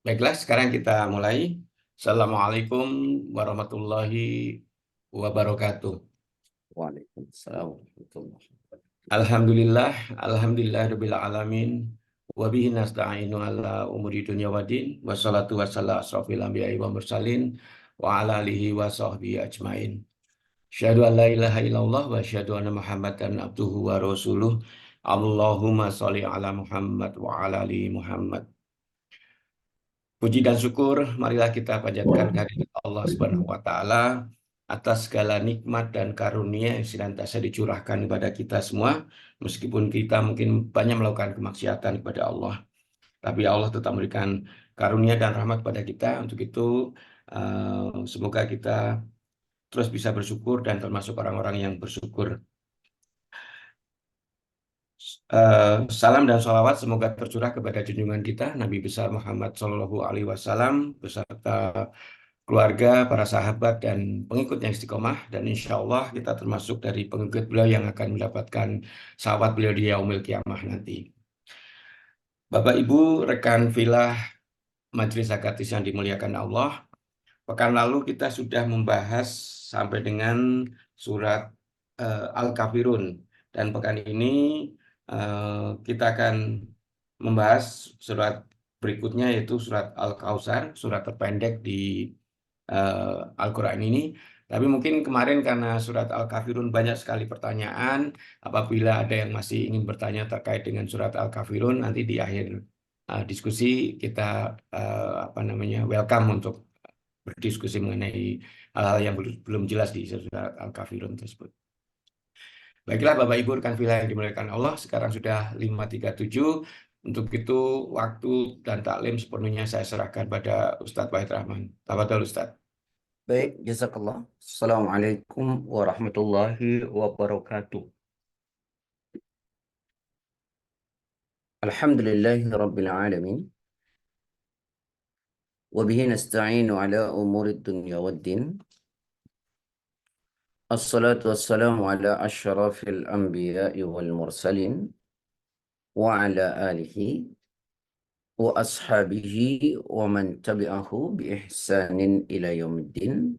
Baiklah, sekarang kita mulai. Assalamualaikum warahmatullahi wabarakatuh. Waalaikumsalam warahmatullahi wabarakatuh. Alhamdulillah, alhamdulillahirabbil alamin. Wa bihi nasta'inu ala umuri dunya waddin. Wassalatu wassalamu asrofil anbiya'i wa mursalin wa ala alihi wa sahbihi ajmain. Asyhadu an la ilaha illallah wa asyhadu anna Muhammadan abduhu wa rasuluh. Allahumma sholli ala Muhammad wa ala ali Muhammad. Puji dan syukur, marilah kita panjatkan kehadirat Allah Subhanahu wa Ta'ala atas segala nikmat dan karunia yang senantiasa dicurahkan kepada kita semua, meskipun kita mungkin banyak melakukan kemaksiatan kepada Allah, tapi Allah tetap memberikan karunia dan rahmat kepada kita. Untuk itu, semoga kita terus bisa bersyukur dan termasuk orang-orang yang bersyukur. Salam dan sholawat semoga tercurah kepada junjungan kita Nabi besar Muhammad Shallallahu Alaihi Wasallam beserta keluarga, para sahabat, dan pengikut yang istiqomah. Dan insya Allah kita termasuk dari pengikut beliau yang akan mendapatkan sahabat beliau di yaumil kiamah nanti. Bapak Ibu, rekan filah Majelis Akatis yang dimuliakan Allah, pekan lalu kita sudah membahas sampai dengan surat Al-Kafirun. Dan pekan ini kita akan membahas surat berikutnya yaitu surat Al-Kautsar, surat terpendek di Al-Quran ini. Tapi mungkin kemarin karena surat Al-Kafirun banyak sekali pertanyaan, apabila ada yang masih ingin bertanya terkait dengan surat Al-Kafirun, nanti di akhir diskusi kita welcome untuk berdiskusi mengenai hal-hal yang belum jelas di surat Al-Kafirun tersebut. Baiklah Bapak Ibu rekan filah yang dimuliakan Allah, sekarang sudah 5.37. Untuk itu waktu dan taklim sepenuhnya saya serahkan pada Ustadz Wahid Rahman. Tafadhol Ustadz. Baik, jazakallah. Assalamualaikum warahmatullahi wabarakatuh. Alhamdulillahi rabbil alamin. Wa bihi nasta'inu ala umuri dunya waddin. Assalatu wassalamu ala asyrafil anbiya'i wal mursalin. Wa ala alihi wa ashabihi wa man tabi'ahu bi ihsanin ila yaumiddin.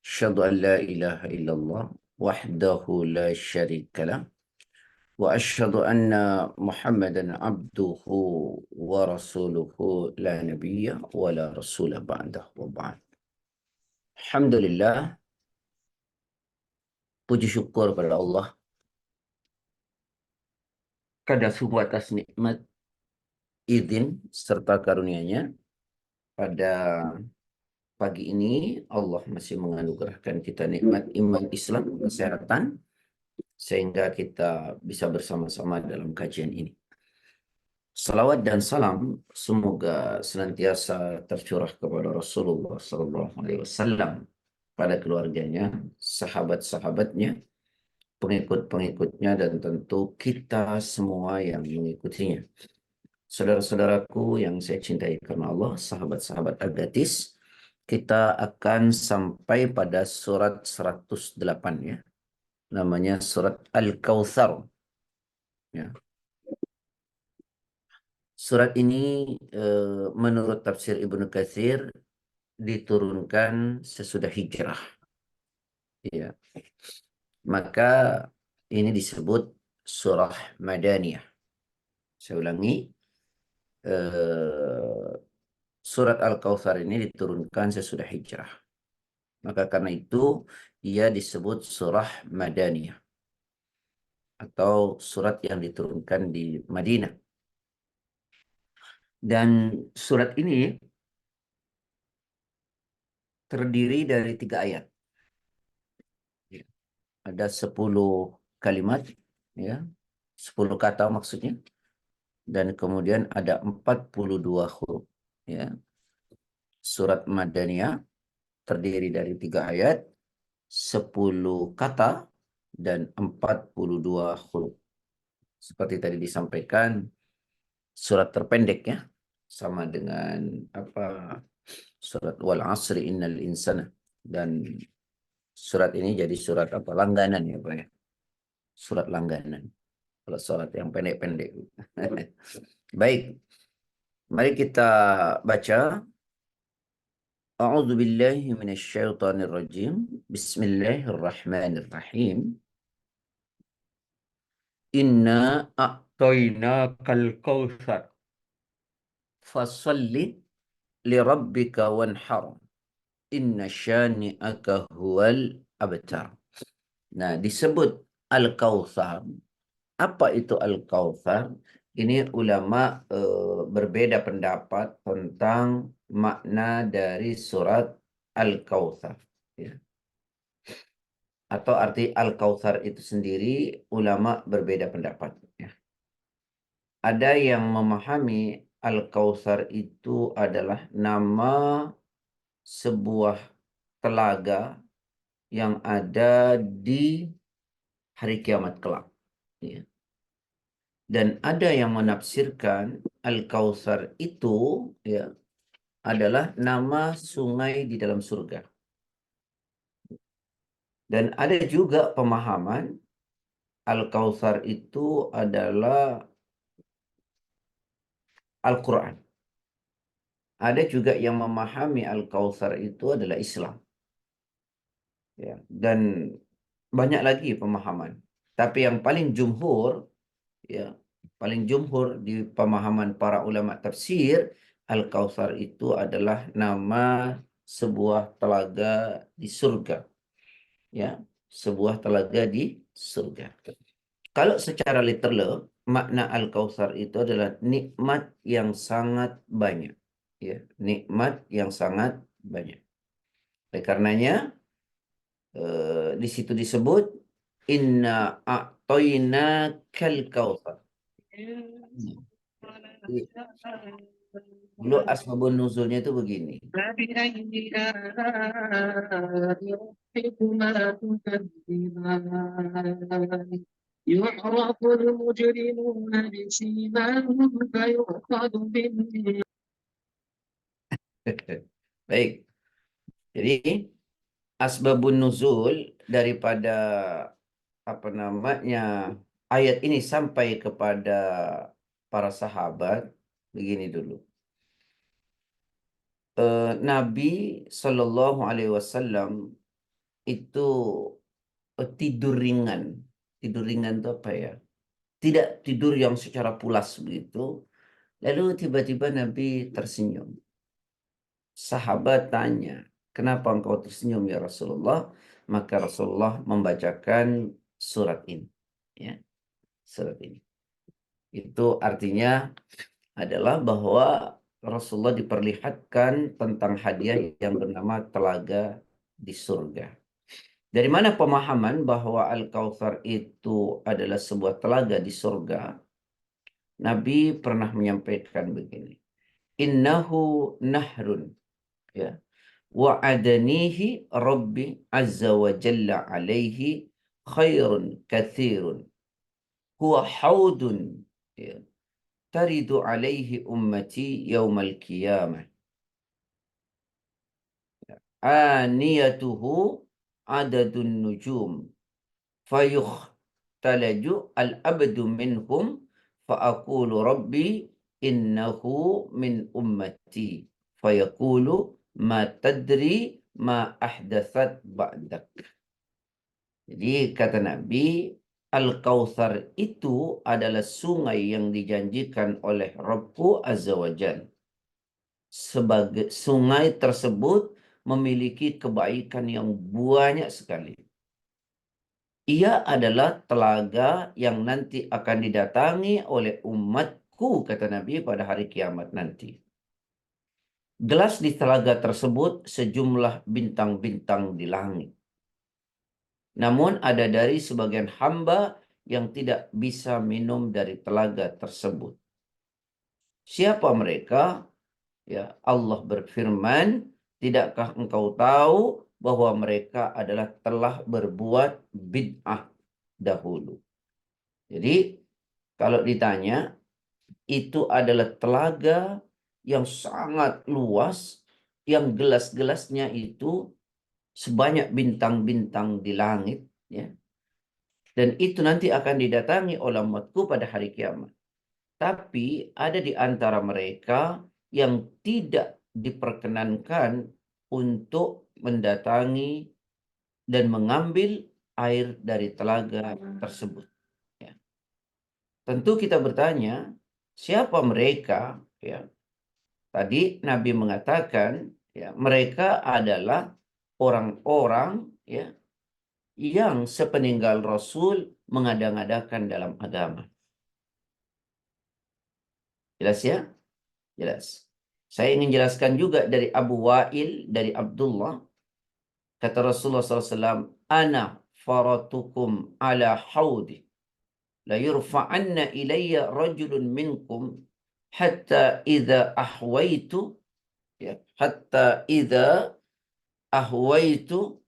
Asyhadu an la ilaha illallah wahdahu la syarika lah. وأشهد أن محمدا عبده ورسوله لا نبي ولا رسول بعده وبعد. Alhamdulillah, puji syukur pada Allah kada sungguh atas nikmat, izin serta karunia-Nya. Pada pagi ini Allah masih menganugerahkan kita nikmat iman, Islam, kesehatan sehingga kita bisa bersama-sama dalam kajian ini. Salawat dan salam semoga senantiasa tercurah kepada Rasulullah SAW, pada keluarganya, sahabat-sahabatnya, pengikut-pengikutnya, dan tentu kita semua yang mengikutinya. Saudara-saudaraku yang saya cintai karena Allah, sahabat-sahabat Agatis, kita akan sampai pada surat 108 ya. Namanya surat Al-Kautsar. Ya. Surat ini menurut tafsir Ibnu Katsir diturunkan sesudah hijrah. Ya. Maka ini disebut surah Madaniyah. Saya ulangi, surat Al-Kautsar ini diturunkan sesudah hijrah. Maka karena itu ia disebut surah Madaniyah atau surat yang diturunkan di Madinah. Dan surat ini terdiri dari 3 ayat. Ada 10 kalimat, ya, 10 kata maksudnya. Dan kemudian ada 42 huruf. Ya. Surat Madaniyah terdiri dari 3 ayat, 10 kata, dan 42 huruf. Seperti tadi disampaikan, surat terpendek ya, sama dengan surat Wal Asri Innal Insana. Dan surat ini jadi surat langganan ya Pak ya. Surat langganan. Kalau surat yang pendek-pendek. Baik. Mari kita baca. A'udzu billahi minasyaitonir rajim. Bismillahirrahmanirrahim. Inna a'tainakal kautsar. Fasholli lirabbika wanhar. Inna syani'aka huwal abtar. Nah, disebut Al-Kautsar. Apa itu Al-Kautsar? Ini ulama berbeda pendapat tentang makna dari surat Al-Kautsar. Ya. Atau arti Al-Kautsar itu sendiri, ulama berbeda pendapat. Ya. Ada yang memahami Al-Kautsar itu adalah nama sebuah telaga yang ada di hari kiamat kelak. Ya. Dan ada yang menafsirkan Al-Kautsar itu ya adalah nama sungai di dalam surga. Dan ada juga pemahaman Al-Kautsar itu adalah Al-Quran. Ada juga yang memahami Al-Kautsar itu adalah Islam. Ya. Dan banyak lagi pemahaman. Tapi yang paling jumhur, ya, paling jumhur di pemahaman para ulama tafsir, Al-Kautsar itu adalah nama sebuah telaga di surga. Ya, sebuah telaga di surga. Kalau secara literal, makna Al-Kautsar itu adalah nikmat yang sangat banyak. Ya, nikmat yang sangat banyak. Oleh karenanya, di situ disebut inna a'toina kal kautsar. Dulu asbabun nuzulnya itu begini. يعرف المجرمون بسيماهم فيؤخذ بالنار. Baik. Jadi asbabun nuzul daripada apa namanya ayat ini sampai kepada para sahabat begini dulu. Nabi Shallallahu Alaihi Wasallam itu tidur ringan. Tidur ringan itu apa ya? Tidak tidur yang secara pulas begitu. Lalu tiba-tiba Nabi tersenyum. Sahabat tanya, kenapa engkau tersenyum ya Rasulullah? Maka Rasulullah membacakan surat ini. Ya, surat ini. Itu artinya adalah bahwa Rasulullah diperlihatkan tentang hadiah yang bernama telaga di surga. Dari mana pemahaman bahwa Al-Kautsar itu adalah sebuah telaga di surga? Nabi pernah menyampaikan begini. Innahu nahrun. Ya. Wa'adanihi Rabbi Azza wa Jalla alaihi khairun kathirun. Huwa haudun. Ya. Taridu alaihi ummati yaumal qiyamah. Aniyatuhu adadun nujum. Fayukhtalaju al-abdu minhum. Fa'akulu Rabbi innahu min ummati. Fayaqulu ma tadri ma ahdathat ba'dak. Jadi kata Nabi, Al-Kautsar itu adalah sungai yang dijanjikan oleh Rabbku Azza wa Jalla. Sebagai sungai tersebut memiliki kebaikan yang banyak sekali. Ia adalah telaga yang nanti akan didatangi oleh umatku, kata Nabi, pada hari kiamat nanti. Gelas di telaga tersebut sejumlah bintang-bintang di langit. Namun ada dari sebagian hamba yang tidak bisa minum dari telaga tersebut. Siapa mereka? Ya, Allah berfirman, tidakkah engkau tahu bahwa mereka adalah telah berbuat bid'ah dahulu. Jadi, kalau ditanya, itu adalah telaga yang sangat luas, yang gelas-gelasnya itu sebanyak bintang-bintang di langit, ya. Dan itu nanti akan didatangi oleh umatku pada hari kiamat. Tapi ada di antara mereka yang tidak diperkenankan untuk mendatangi dan mengambil air dari telaga tersebut. Ya. Tentu kita bertanya, siapa mereka? Ya. Tadi Nabi mengatakan, ya, mereka adalah orang-orang, ya, yang sepeninggal Rasul mengada-ngadakan dalam agama. Jelas ya? Jelas. Saya ingin jelaskan juga dari Abu Wa'il, dari Abdullah. Kata Rasulullah SAW, Ana faratukum ala hawdi. La yurfa'anna ilayya rajulun minkum hatta idha ahwaitu. Ya, hatta idha ahwaitu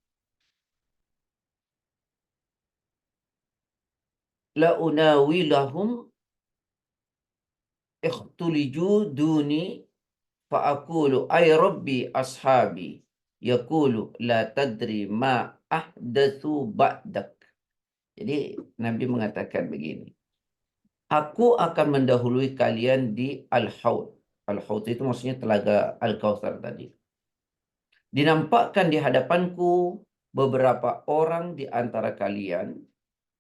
la unawilahum ikhtuliju duni fa'akulu ay rabbi ashabi yaqulu la tadri ma ahdatsu ba'dak. Jadi Nabi mengatakan begini, aku akan mendahului kalian di Al-Haud. Al-Haud itu maksudnya telaga Al-Kautsar tadi. Dinampakkan di hadapanku beberapa orang di antara kalian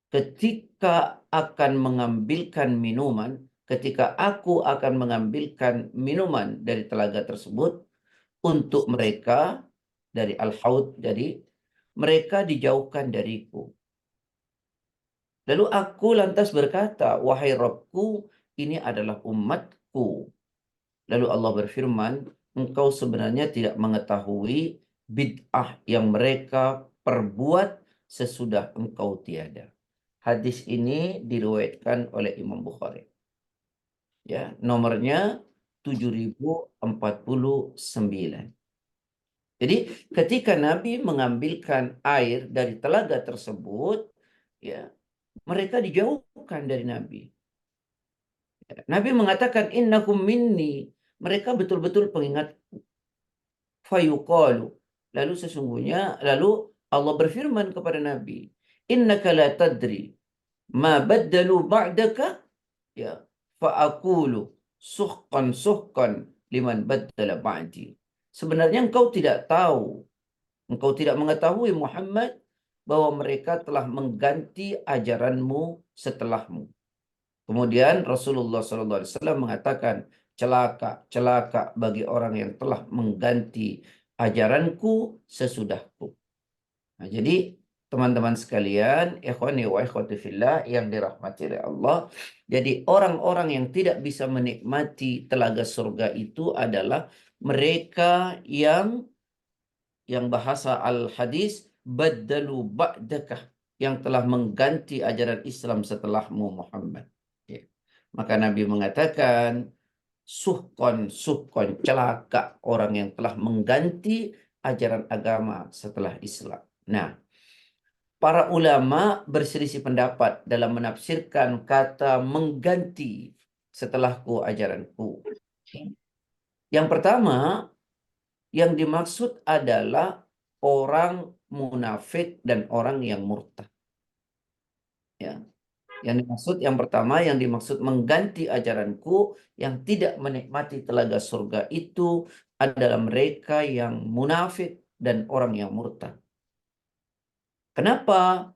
ketika akan mengambilkan minuman, ketika aku akan mengambilkan minuman dari telaga tersebut untuk mereka dari Al-Haud, jadi mereka dijauhkan dariku. Lalu aku lantas berkata, wahai Rabbku, ini adalah umatku. Lalu Allah berfirman, engkau sebenarnya tidak mengetahui bid'ah yang mereka perbuat sesudah engkau tiada. Hadis ini diriwayatkan oleh Imam Bukhari. Ya, nomornya 7049. Jadi ketika Nabi mengambilkan air dari telaga tersebut, ya, mereka dijauhkan dari Nabi. Nabi mengatakan innakum minni, mereka betul-betul pengingatku. Fayuqalu, lalu sesungguhnya, lalu Allah berfirman kepada Nabi, innaka la tadri ma baddalu ba'daka, ya, fa'akulu suhqan liman baddala ba'di. Sebenarnya engkau tidak tahu, engkau tidak mengetahui Muhammad bahwa mereka telah mengganti ajaranmu setelahmu. Kemudian Rasulullah SAW mengatakan, celaka, celaka bagi orang yang telah mengganti ajaranku sesudahku. Nah, jadi teman-teman sekalian, ikhwani wa ikhwati fillah yang dirahmati oleh Allah, jadi orang-orang yang tidak bisa menikmati telaga surga itu adalah mereka yang bahasa al-hadis baddalu ba'dakah, yang telah mengganti ajaran Islam setelahmu Muhammad. Ya. Maka Nabi mengatakan, suhkon, celaka orang yang telah mengganti ajaran agama setelah Islam. Nah, para ulama berselisih pendapat dalam menafsirkan kata mengganti setelahku ajaranku. Yang pertama, yang dimaksud adalah orang munafik dan orang yang murtad. Ya. Yang pertama yang dimaksud mengganti ajaranku, yang tidak menikmati telaga surga itu adalah mereka yang munafik dan orang yang murtad. Kenapa?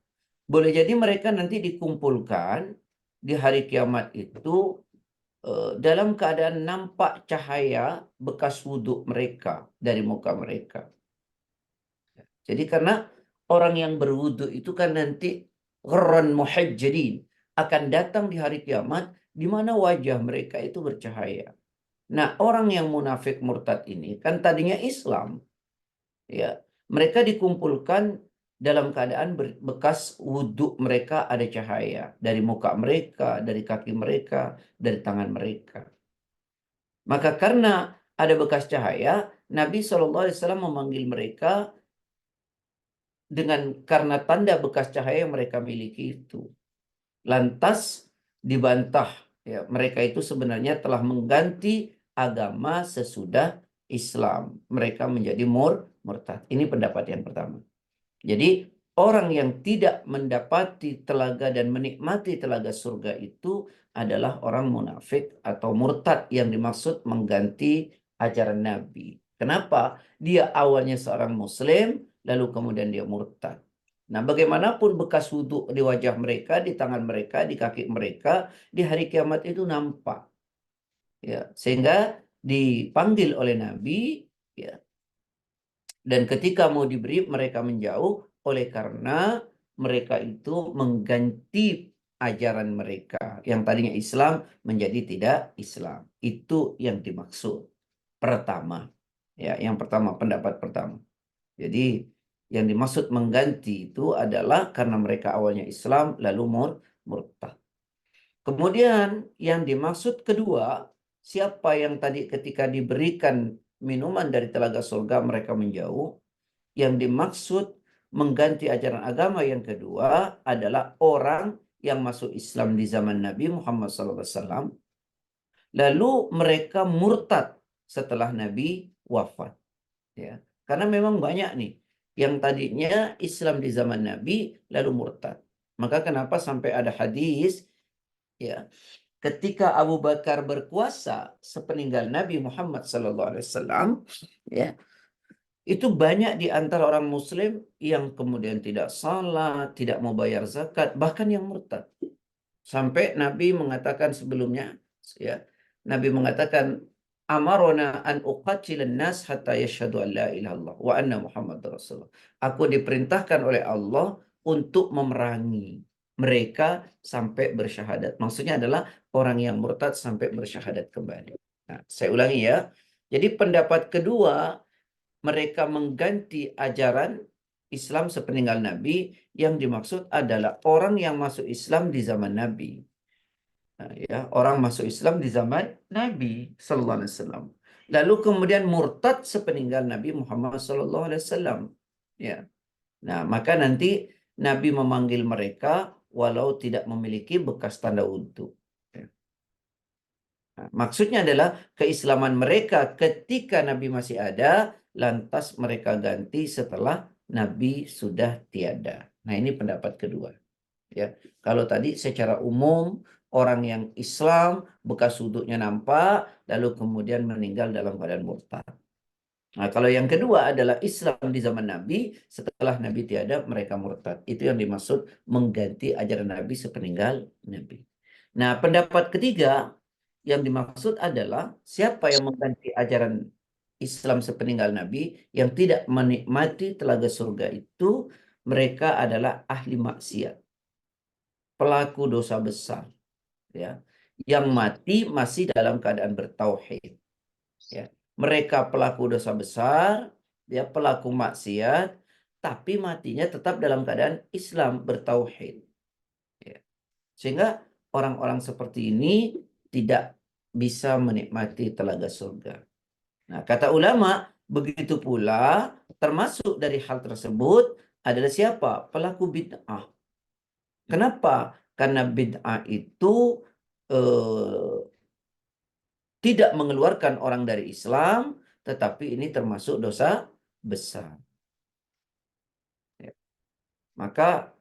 Boleh jadi mereka nanti dikumpulkan di hari kiamat itu dalam keadaan nampak cahaya bekas wudhu mereka dari muka mereka. Jadi karena orang yang berwudhu itu kan nanti ghurran muhajjalin, akan datang di hari kiamat di mana wajah mereka itu bercahaya. Nah, orang yang munafik murtad ini kan tadinya Islam. Ya, mereka dikumpulkan dalam keadaan bekas wudhu mereka ada cahaya dari muka mereka, dari kaki mereka, dari tangan mereka. Maka karena ada bekas cahaya, Nabi SAW memanggil mereka karena tanda bekas cahaya yang mereka miliki itu. Lantas dibantah, ya, mereka itu sebenarnya telah mengganti agama sesudah Islam. Mereka menjadi murtad. Ini pendapat yang pertama. Jadi orang yang tidak mendapati telaga dan menikmati telaga surga itu adalah orang munafik atau murtad yang dimaksud mengganti ajaran Nabi. Kenapa? Dia awalnya seorang Muslim, lalu kemudian dia murtad. Nah, bagaimanapun bekas wudhu di wajah mereka, di tangan mereka, di kaki mereka, di hari kiamat itu nampak. Ya, sehingga dipanggil oleh Nabi, ya, dan ketika mau diberi mereka menjauh oleh karena mereka itu mengganti ajaran mereka yang tadinya Islam menjadi tidak Islam. Itu yang dimaksud. Pertama, ya, yang pertama pendapat pertama. Jadi yang dimaksud mengganti itu adalah karena mereka awalnya Islam lalu murtad. Kemudian yang dimaksud kedua, siapa yang tadi ketika diberikan minuman dari telaga surga mereka menjauh. Yang dimaksud mengganti ajaran agama yang kedua adalah orang yang masuk Islam di zaman Nabi Muhammad SAW. Lalu mereka murtad setelah Nabi wafat. Ya. Karena memang banyak nih yang tadinya Islam di zaman Nabi lalu murtad. Maka kenapa sampai ada hadis, ya, ketika Abu Bakar berkuasa sepeninggal Nabi Muhammad SAW, ya, itu banyak di antara orang Muslim yang kemudian tidak salat, tidak mau bayar zakat, bahkan yang murtad. Sampai Nabi mengatakan sebelumnya, ya, Nabi mengatakan, amarona an uqatilan nas hatta yashhadu an la ilaha illallah wa anna Muhammad Rasulullah. Aku diperintahkan oleh Allah untuk memerangi mereka sampai bersyahadat. Maksudnya adalah orang yang murtad sampai bersyahadat kembali. Nah, saya ulangi ya. Jadi pendapat kedua, mereka mengganti ajaran Islam sepeninggal Nabi, yang dimaksud adalah orang yang masuk Islam di zaman Nabi. Nah, ya, orang masuk Islam di zaman Nabi Sallallahu Alaihi Wasallam. Lalu kemudian murtad sepeninggal Nabi Muhammad Sallallahu Alaihi Wasallam. Ya. Nah, maka nanti Nabi memanggil mereka walau tidak memiliki bekas tanda wudhu. Ya. Nah, maksudnya adalah keislaman mereka ketika Nabi masih ada, lantas mereka ganti setelah Nabi sudah tiada. Nah, ini pendapat kedua. Ya, kalau tadi secara umum orang yang Islam bekas wudhunya nampak, lalu kemudian meninggal dalam keadaan murtad. Nah, kalau yang kedua adalah Islam di zaman Nabi, setelah Nabi tiada mereka murtad. Itu yang dimaksud mengganti ajaran Nabi sepeninggal Nabi. Nah, pendapat ketiga yang dimaksud adalah siapa yang mengganti ajaran Islam sepeninggal Nabi yang tidak menikmati telaga surga itu, mereka adalah ahli maksiat, pelaku dosa besar, ya, yang mati masih dalam keadaan bertauhid, ya. Mereka pelaku dosa besar, ya, pelaku maksiat, tapi matinya tetap dalam keadaan Islam bertauhid, ya. Sehingga orang-orang seperti ini tidak bisa menikmati telaga surga. Nah, kata ulama, begitu pula termasuk dari hal tersebut adalah siapa? Pelaku bid'ah. Kenapa? Karena bid'ah itu tidak mengeluarkan orang dari Islam, tetapi ini termasuk dosa besar. Ya. Maka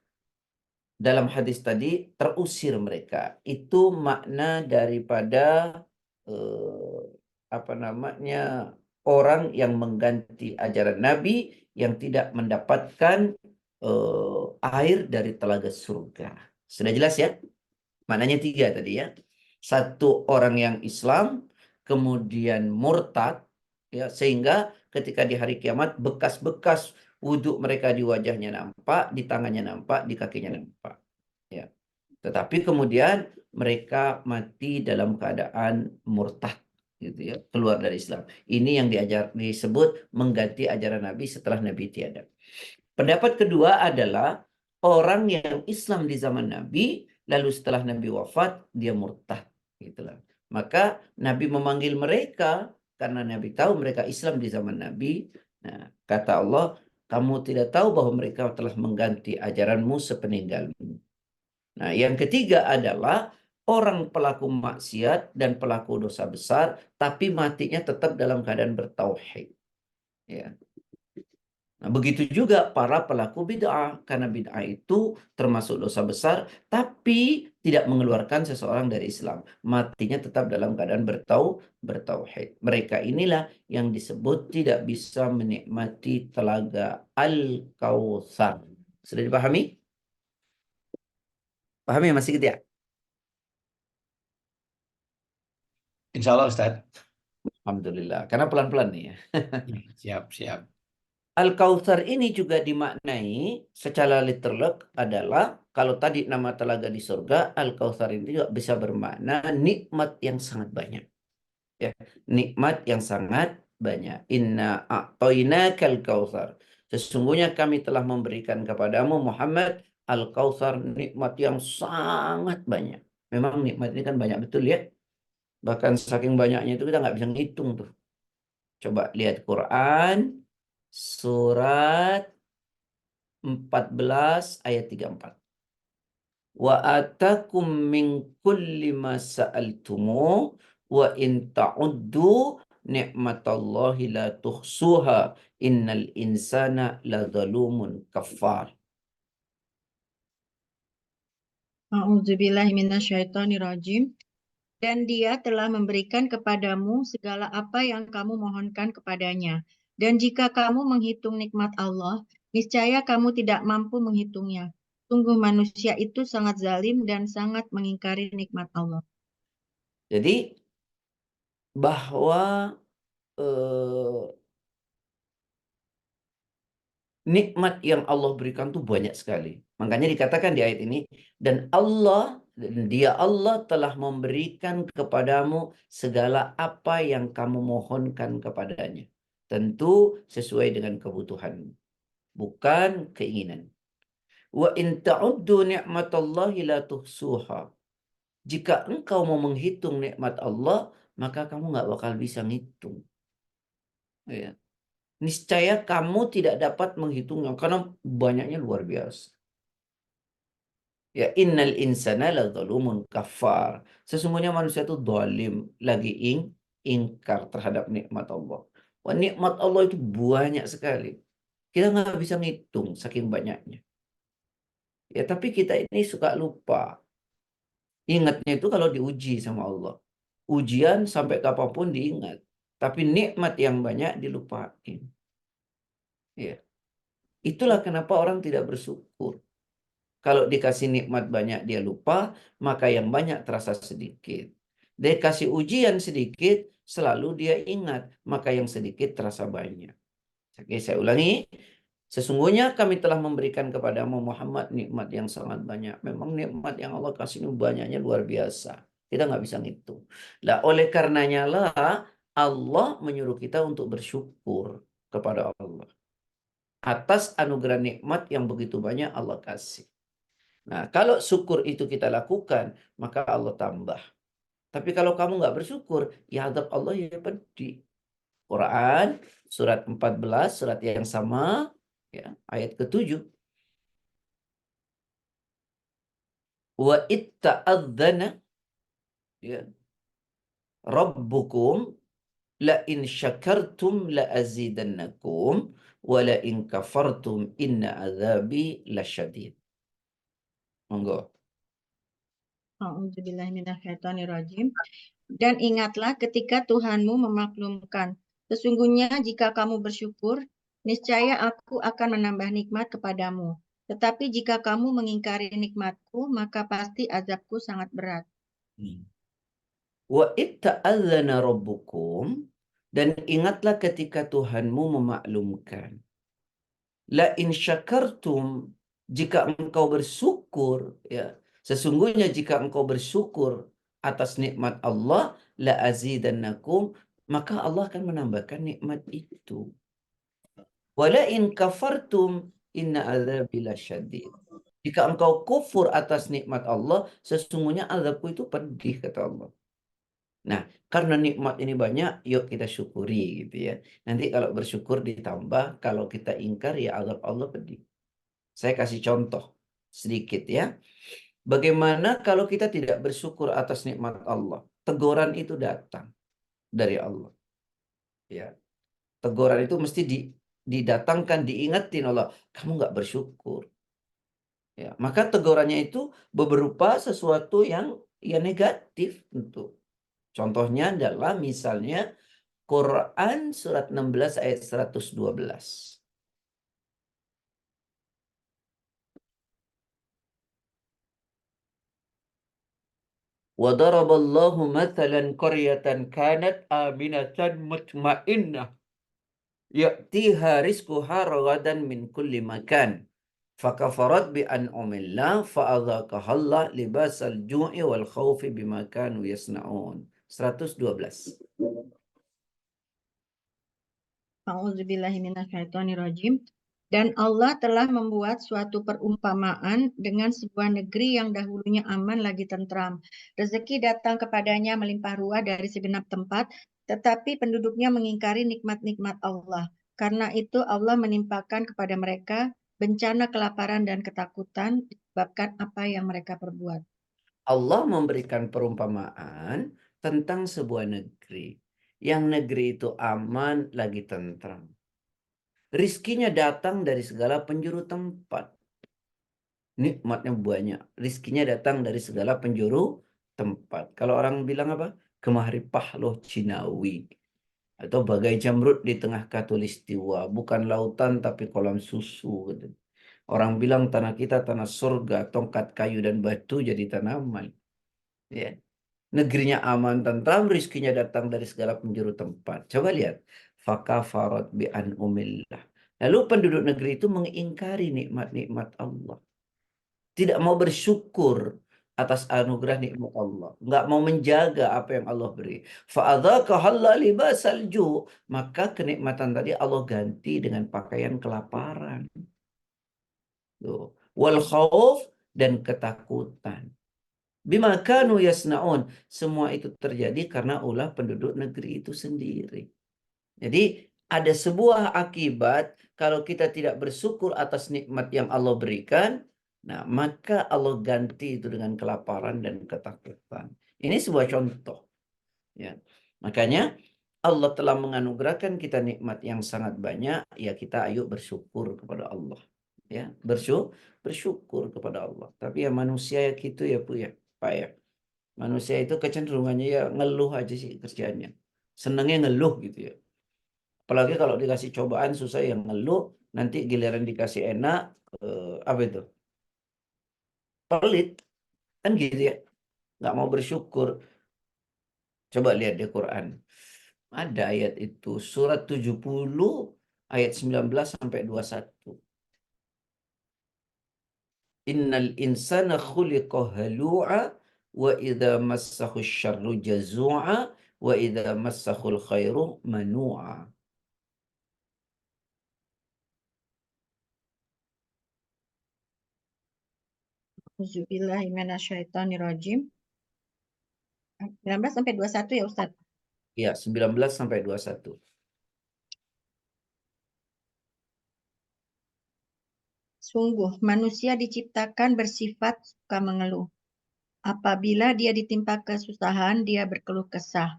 dalam hadis tadi terusir mereka. Itu makna daripada apa namanya, orang yang mengganti ajaran Nabi yang tidak mendapatkan air dari telaga surga. Sudah jelas ya? Maknanya tiga tadi ya. Satu, orang yang Islam, kemudian murtad, ya, sehingga ketika di hari kiamat bekas-bekas wudhu mereka di wajahnya nampak, di tangannya nampak, di kakinya nampak. Ya. Tetapi kemudian mereka mati dalam keadaan murtad, gitu ya, keluar dari Islam. Ini yang disebut mengganti ajaran Nabi setelah Nabi tiada. Pendapat kedua adalah orang yang Islam di zaman Nabi, lalu setelah Nabi wafat, dia murtad. Gitulah. Maka Nabi memanggil mereka, karena Nabi tahu mereka Islam di zaman Nabi. Nah, kata Allah, kamu tidak tahu bahwa mereka telah mengganti ajaranmu sepeninggalmu. Nah, yang ketiga adalah orang pelaku maksiat dan pelaku dosa besar, tapi matinya tetap dalam keadaan bertauhid. Ya. Nah, begitu juga para pelaku bid'ah, karena bid'ah itu termasuk dosa besar, tapi tidak mengeluarkan seseorang dari Islam. Matinya tetap dalam keadaan bertauhid. Mereka inilah yang disebut tidak bisa menikmati telaga Al-Kautsar. Sudah dipahami? Pahami Mas Sigit ya? Insya Allah Ustadz. Alhamdulillah. Karena pelan-pelan nih ya. Siap, siap. Al-Kautsar ini juga dimaknai secara literal adalah kalau tadi nama telaga di surga, Al-Kautsar ini juga bisa bermakna nikmat yang sangat banyak. Ya, nikmat yang sangat banyak. Inna a'tainakal kautsar. Sesungguhnya kami telah memberikan kepadamu Muhammad Al-Kautsar nikmat yang sangat banyak. Memang nikmat ini kan banyak betul ya. Bahkan saking banyaknya itu kita nggak bisa ngitung tuh. Coba lihat Quran surat 14 ayat 34. Wa atakum min kulli ma sa'altumu wa in ta'uddu ni'matallahi la tuhsuha innal insana la zalumun kafar. A'udzubillahiminasyaitonirrajim. Dan dia telah memberikan kepadamu segala apa yang kamu mohonkan kepadanya. Dan jika kamu menghitung nikmat Allah, niscaya kamu tidak mampu menghitungnya. Sungguh manusia itu sangat zalim dan sangat mengingkari nikmat Allah. Jadi bahwa eh, nikmat yang Allah berikan tuh banyak sekali. Makanya dikatakan di ayat ini, dan dia Allah telah memberikan kepadamu segala apa yang kamu mohonkan kepadanya. Tentu sesuai dengan kebutuhanmu, bukan keinginan. Wa in ta'uddu ni'matallahi la tuhsuha. Jika engkau mau menghitung nikmat Allah, maka kamu nggak bakal bisa ngitung. Ya. Niscaya kamu tidak dapat menghitungnya karena banyaknya luar biasa. Ya, innal insana la zalumun kafar. Sesungguhnya manusia itu zalim, lagi ingkar terhadap nikmat Allah. Wah, nikmat Allah itu banyak sekali. Kita nggak bisa ngitung saking banyaknya. Ya, tapi kita ini suka lupa. Ingatnya itu kalau diuji sama Allah. Ujian sampai kapanpun diingat. Tapi nikmat yang banyak dilupain. Ya. Itulah kenapa orang tidak bersyukur. Kalau dikasih nikmat banyak dia lupa, maka yang banyak terasa sedikit. Dia kasih ujian sedikit, selalu dia ingat, maka yang sedikit terasa banyak. Oke, saya ulangi. Sesungguhnya kami telah memberikan kepadamu Muhammad nikmat yang sangat banyak. Memang nikmat yang Allah kasih ini banyaknya luar biasa. Kita nggak bisa ngitung. Nah, oleh karenanya lah Allah menyuruh kita untuk bersyukur kepada Allah atas anugerah nikmat yang begitu banyak Allah kasih. Nah, kalau syukur itu kita lakukan, maka Allah tambah. Tapi kalau kamu nggak bersyukur, ya azab Allah ya pedih. Quran, surat 14, surat yang sama, ya, ayat ke-7. Wa itta'adzana, ya, Rabbukum la in syakartum la azidannakum wa la in kafartum inna azabi lasyadid. Monggo. A'udzubillahiminasyaitonirrajim. Dan ingatlah ketika Tuhanmu memaklumkan, sesungguhnya jika kamu bersyukur, niscaya aku akan menambah nikmat kepadamu. Tetapi jika kamu mengingkari nikmatku, maka pasti azabku sangat berat. Wa itta'adzana rabbukum, dan ingatlah ketika Tuhanmu memaklumkan. La in syakartum, jika engkau bersyukur, ya, sesungguhnya jika engkau bersyukur atas nikmat Allah, la azidannakum, maka Allah akan menambahkan nikmat itu. Wala in kafartum inna azabi lasyadid. Jika engkau kufur atas nikmat Allah, sesungguhnya azabku itu pedih, kata Allah. Nah, karena nikmat ini banyak, yuk kita syukuri gitu ya. Nanti kalau bersyukur ditambah, kalau kita ingkar ya azab Allah pedih. Saya kasih contoh sedikit ya. Bagaimana kalau kita tidak bersyukur atas nikmat Allah? Teguran itu datang dari Allah. Ya. Teguran itu mesti didatangkan, diingetin Allah, kamu nggak bersyukur. Ya, maka tegurannya itu berupa sesuatu yang ya negatif tentu. Contohnya adalah misalnya Quran surat 16 ayat 112. وَضَرَبَ اللَّهُ مَثَلًا قَرْيَةً كَانَتْ آمِنَةً مُطْمَئِنَّةً يَأْتِيهَا رِزْقُهَا رَغَدًا مِنْ كُلِّ مَكَانٍ فَكَفَرَتْ بِأَنْعُمِ اللَّهِ فَأَذَاقَهَا اللَّهُ لِبَاسَ الْجُوعِ وَالْخَوْفِ بِمَا كَانُوا يَصْنَعُونَ. 112. A'udzubillahiminasyaitonirrajim. Dan Allah telah membuat suatu perumpamaan dengan sebuah negeri yang dahulunya aman lagi tentram. Rezeki datang kepadanya melimpah ruah dari segenap tempat, tetapi penduduknya mengingkari nikmat-nikmat Allah. Karena itu Allah menimpakan kepada mereka bencana kelaparan dan ketakutan disebabkan apa yang mereka perbuat. Allah memberikan perumpamaan tentang sebuah negeri. Yang negeri itu aman lagi tentram. Rizkinya datang dari segala penjuru tempat. Nikmatnya banyak. Rizkinya datang dari segala penjuru tempat. Kalau orang bilang apa? Kemari pahloh Cinawi. Atau bagai jamrud di tengah khatulistiwa. Bukan lautan tapi kolam susu. Gitu. Orang bilang tanah kita tanah surga. Tongkat kayu dan batu jadi tanaman. Ya. Negerinya aman, tentram, rizkinya datang dari segala penjuru tempat. Coba lihat. Fakafarat bi an'umillah. Lalu penduduk negeri itu mengingkari nikmat-nikmat Allah. Tidak mau bersyukur atas anugerah nikmat Allah. Nggak mau menjaga apa yang Allah beri. Fa'adzaqahalla libasal ju'. Maka kenikmatan tadi Allah ganti dengan pakaian kelaparan. Tuh. Wal khauf dan ketakutan. Bima kanu yasnaun. Semua itu terjadi karena ulah penduduk negeri itu sendiri. Jadi ada sebuah akibat kalau kita tidak bersyukur atas nikmat yang Allah berikan, nah maka Allah ganti itu dengan kelaparan dan ketakutan. Ini sebuah contoh. Ya. Makanya Allah telah menganugerahkan kita nikmat yang sangat banyak, ya kita ayo bersyukur kepada Allah. Ya, bersyukur kepada Allah. Tapi ya manusia ya gitu ya Bu ya, Pak ya. Manusia itu kecenderungannya ya ngeluh aja sih kerjaannya. Senangnya ngeluh gitu ya. Apalagi kalau dikasih cobaan susah yang ngeluh, nanti giliran dikasih enak, apa itu? Pelit. Kan gitu ya. Nggak mau bersyukur. Coba lihat di Quran. Ada ayat itu. Surat 70 ayat 19 sampai 21. Innal insana khuliqa halu'a wa idza massahu syarru jazu'a wa idza massahul khairu manu'a. A'udzubillahiminasyaitonirrajim. 19 sampai 21 ya Ustaz. Ya, 19 sampai 21. Sungguh, manusia diciptakan bersifat suka mengeluh. Apabila dia ditimpa kesusahan, dia berkeluh kesah.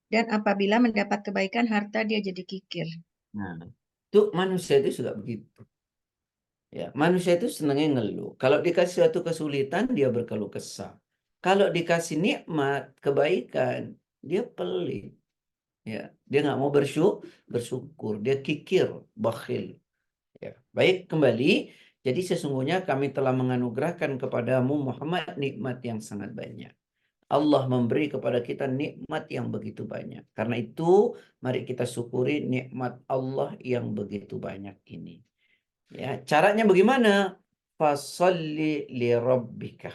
Dan apabila mendapat kebaikan harta, dia jadi kikir. Nah, itu manusia itu suka begitu. Ya, manusia itu senangnya ngeluh. Kalau dikasih suatu kesulitan, dia berkeluh kesah. Kalau dikasih nikmat, kebaikan, dia pelit. Ya, dia nggak mau bersyukur. Dia kikir, bakhil. Ya, baik kembali. Jadi sesungguhnya kami telah menganugerahkan kepadamu Muhammad nikmat yang sangat banyak. Allah memberi kepada kita nikmat yang begitu banyak. Karena itu, mari kita syukuri nikmat Allah yang begitu banyak ini. Ya, caranya bagaimana? Fasalli li rabbika.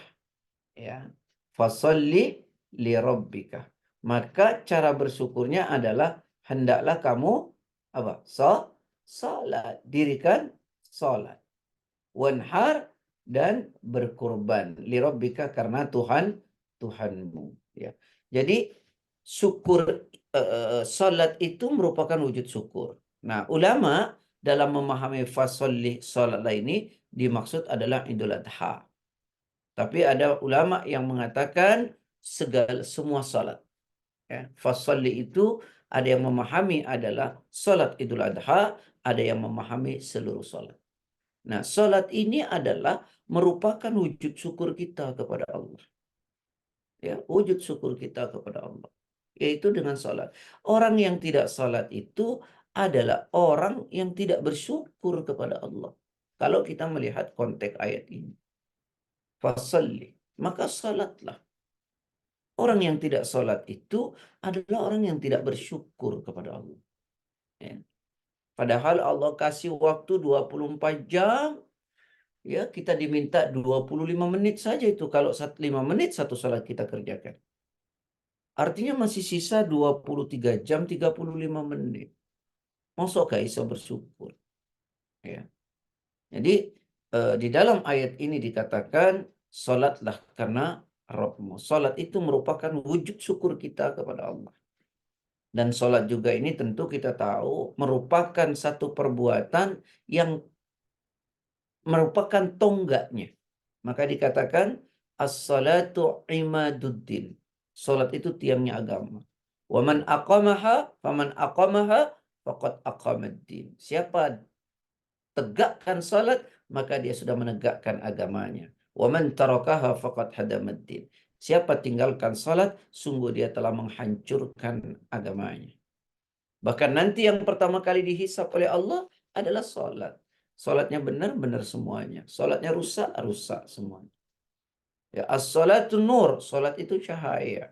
Ya. Fasalli li rabbika. Maka cara bersyukurnya adalah hendaklah kamu apa? Salat, dirikan salat. Wanhar dan berkurban li rabbika karena Tuhanmu, ya. Jadi syukur salat itu merupakan wujud syukur. Nah, ulama dalam memahami fasolli salat ini dimaksud adalah Idul Adha. Tapi ada ulama yang mengatakan semua salat. Ya, fasolli itu ada yang memahami adalah salat Idul Adha, ada yang memahami seluruh salat. Nah, salat ini adalah merupakan wujud syukur kita kepada Allah. Ya, wujud syukur kita kepada Allah, yaitu dengan salat. Orang yang tidak salat itu adalah orang yang tidak bersyukur kepada Allah. Kalau kita melihat konteks ayat ini. Fasalli, maka salatlah. Orang yang tidak salat itu adalah orang yang tidak bersyukur kepada Allah. Ya. Padahal Allah kasih waktu 24 jam, ya kita diminta 25 menit saja itu. Kalau 5 menit satu salat kita kerjakan. Artinya masih sisa 23 jam 35 menit. Masuk gak bisa bersyukur. Ya. Jadi di dalam ayat ini dikatakan salatlah karena Rabbmu. Salat itu merupakan wujud syukur kita kepada Allah. Dan salat juga ini tentu kita tahu merupakan satu perbuatan yang merupakan tonggaknya. Maka dikatakan as-salatu imaduddin. Salat itu tiangnya agama. Wa man aqamaha faman aqamaha faqad aqamaddin. Siapa tegakkan salat, maka dia sudah menegakkan agamanya. Wa man tarakaha faqad hadamaddin. Siapa tinggalkan salat, sungguh dia telah menghancurkan agamanya. Bahkan nanti yang pertama kali dihisap oleh Allah adalah salat. Salatnya benar-benar semuanya. Salatnya rusak, rusak semuanya. Ya, as-salatu nur, salat itu cahaya.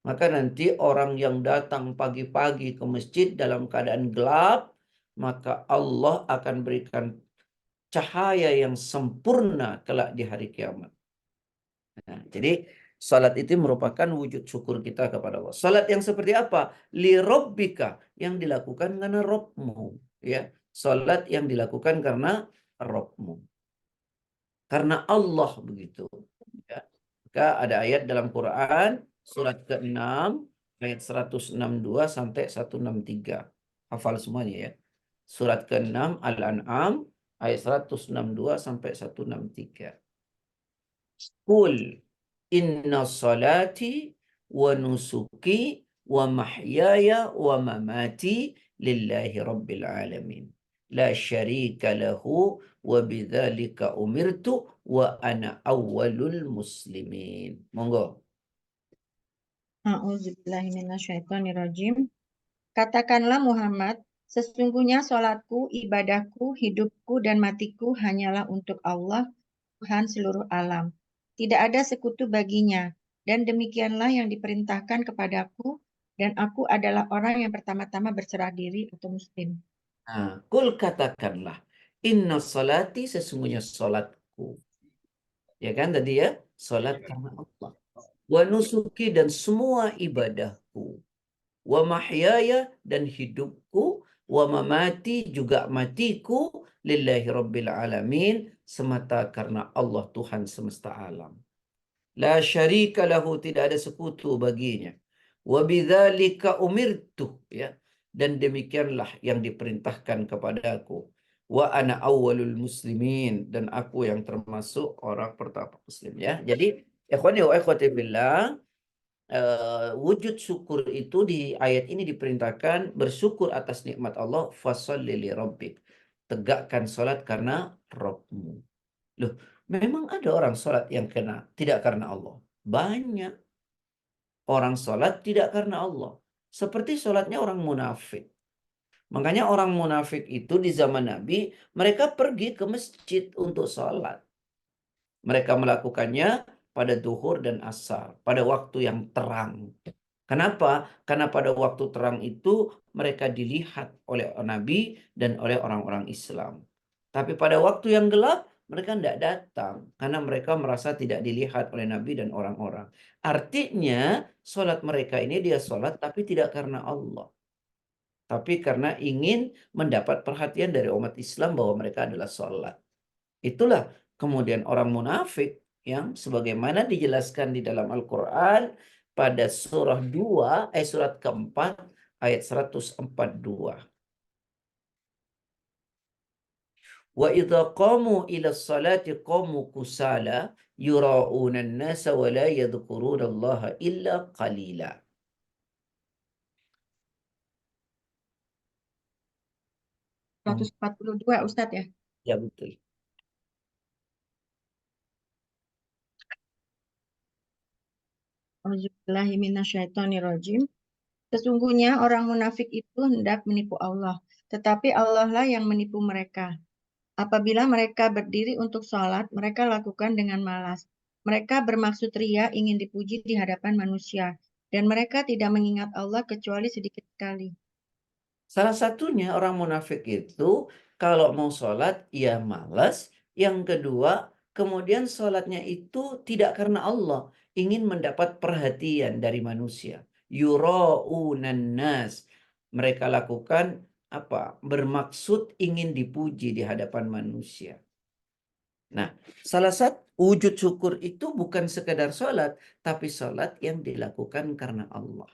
Maka nanti orang yang datang pagi-pagi ke masjid dalam keadaan gelap, maka Allah akan berikan cahaya yang sempurna kelak di hari kiamat. Nah, jadi salat itu merupakan wujud syukur kita kepada Allah. Salat yang seperti apa? Li rabbika, yang dilakukan karena Rabbmu, ya. Salat yang dilakukan karena Rabbmu. Karena Allah begitu, ya. Maka ada ayat dalam Quran surat ke-6 ayat 162 sampai 163. Hafal semuanya ya. Surat ke-6 Al-An'am ayat 162 sampai 163. Qul inna salati wa nusuki wa mahyaya wa mamati lillahi rabbil alamin. La syarika lahu wa bidzalika umirtu wa ana awwalul muslimin. Monggo. A'udzubillahiminasyaitonirrajim. Katakanlah Muhammad, sesungguhnya sholatku, ibadahku, hidupku, dan matiku hanyalah untuk Allah, Tuhan seluruh alam. Tidak ada sekutu baginya, dan demikianlah yang diperintahkan kepadaku, dan aku adalah orang yang pertama-tama berserah diri atau muslim. Nah, kul katakanlah, inna salati, sesungguhnya salatku. Ya kan tadi ya, salat karena Allah. Wa nusuki, dan semua ibadahku. Wa mahyaya, dan hidupku. Wa mamati, juga matiku. Lillahi rabbil alamin, semata karena Allah Tuhan semesta alam. La syarika lahu, tidak ada sekutu baginya. Wa bidzalika umirtu, ya. Dan demikianlah yang diperintahkan kepadaku. Wa ana awwalul muslimin, dan aku yang termasuk orang pertama muslim, ya. Jadi ikhwani wa akhwati billah, wujud syukur itu di ayat ini diperintahkan bersyukur atas nikmat Allah. Fasholli li rabbik, tegakkan salat karena Rabbmu. Loh, memang ada orang salat yang tidak karena Allah. Banyak orang salat tidak karena Allah. Seperti salatnya orang munafik. Makanya orang munafik itu di zaman Nabi, mereka pergi ke masjid untuk salat. Mereka melakukannya pada duhur dan asar, pada waktu yang terang. Kenapa? Karena pada waktu terang itu mereka dilihat oleh Nabi dan oleh orang-orang Islam. Tapi pada waktu yang gelap mereka tidak datang karena mereka merasa tidak dilihat oleh Nabi dan orang-orang. Artinya sholat mereka ini dia sholat tapi tidak karena Allah. Tapi karena ingin mendapat perhatian dari umat Islam bahwa mereka adalah sholat. Itulah kemudian orang munafik yang sebagaimana dijelaskan di dalam Al-Quran pada surah 2, surat keempat ayat 142. Wa idza qamu ila salati qamu kusala yura'una an-nasa wa la yadhkuruna Allah illa qalila. 142 Ustadz ya. Ya betul. Auzubillahiminasyaitonirrajim. Sesungguhnya orang munafik itu hendak menipu Allah, tetapi Allah lah yang menipu mereka. Apabila mereka berdiri untuk sholat, mereka lakukan dengan malas. Mereka bermaksud ria ingin dipuji di hadapan manusia, dan mereka tidak mengingat Allah kecuali sedikit sekali. Salah satunya orang munafik itu kalau mau sholat ya malas. Yang kedua, kemudian sholatnya itu tidak karena Allah, ingin mendapat perhatian dari manusia. Yura'unan nas. Mereka lakukan apa? Bermaksud ingin dipuji di hadapan manusia. Nah, salah satu wujud syukur itu bukan sekedar sholat, tapi sholat yang dilakukan karena Allah.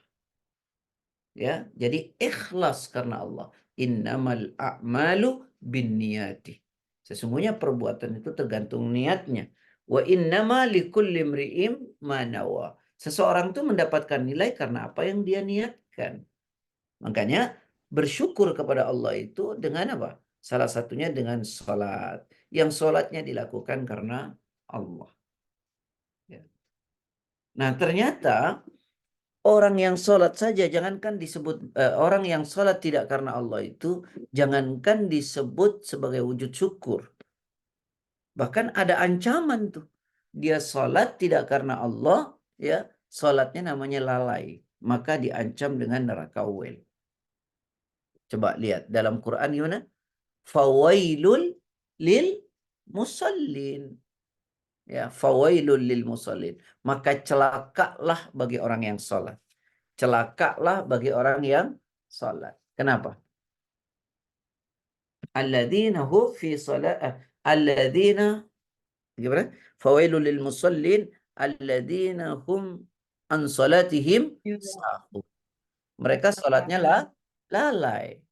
Ya, jadi ikhlas karena Allah. Innamal a'malu binniyati. Sesungguhnya perbuatan itu tergantung niatnya. Wa innama likulli imri'in ma nawa. Seseorang itu mendapatkan nilai karena apa yang dia niatkan. Makanya bersyukur kepada Allah itu dengan apa? Salah satunya dengan sholat. Yang sholatnya dilakukan karena Allah. Ya. Nah, ternyata orang yang sholat saja, jangankan disebut orang yang sholat tidak karena Allah itu, jangankan disebut sebagai wujud syukur. Bahkan ada ancaman tuh. Dia sholat tidak karena Allah, ya sholatnya namanya lalai. Maka diancam dengan neraka wel. Coba lihat dalam Quran gimana? Fawailul lil musallin. Ya, fawailul lil musallin. Maka celakalah bagi orang yang sholat. Celakalah bagi orang yang salat. Kenapa? Alladzina hum fi salat alladzina gimana? Fawailul lil musallin alladzina hum an salatihim sahun. Mereka salatnya lalai.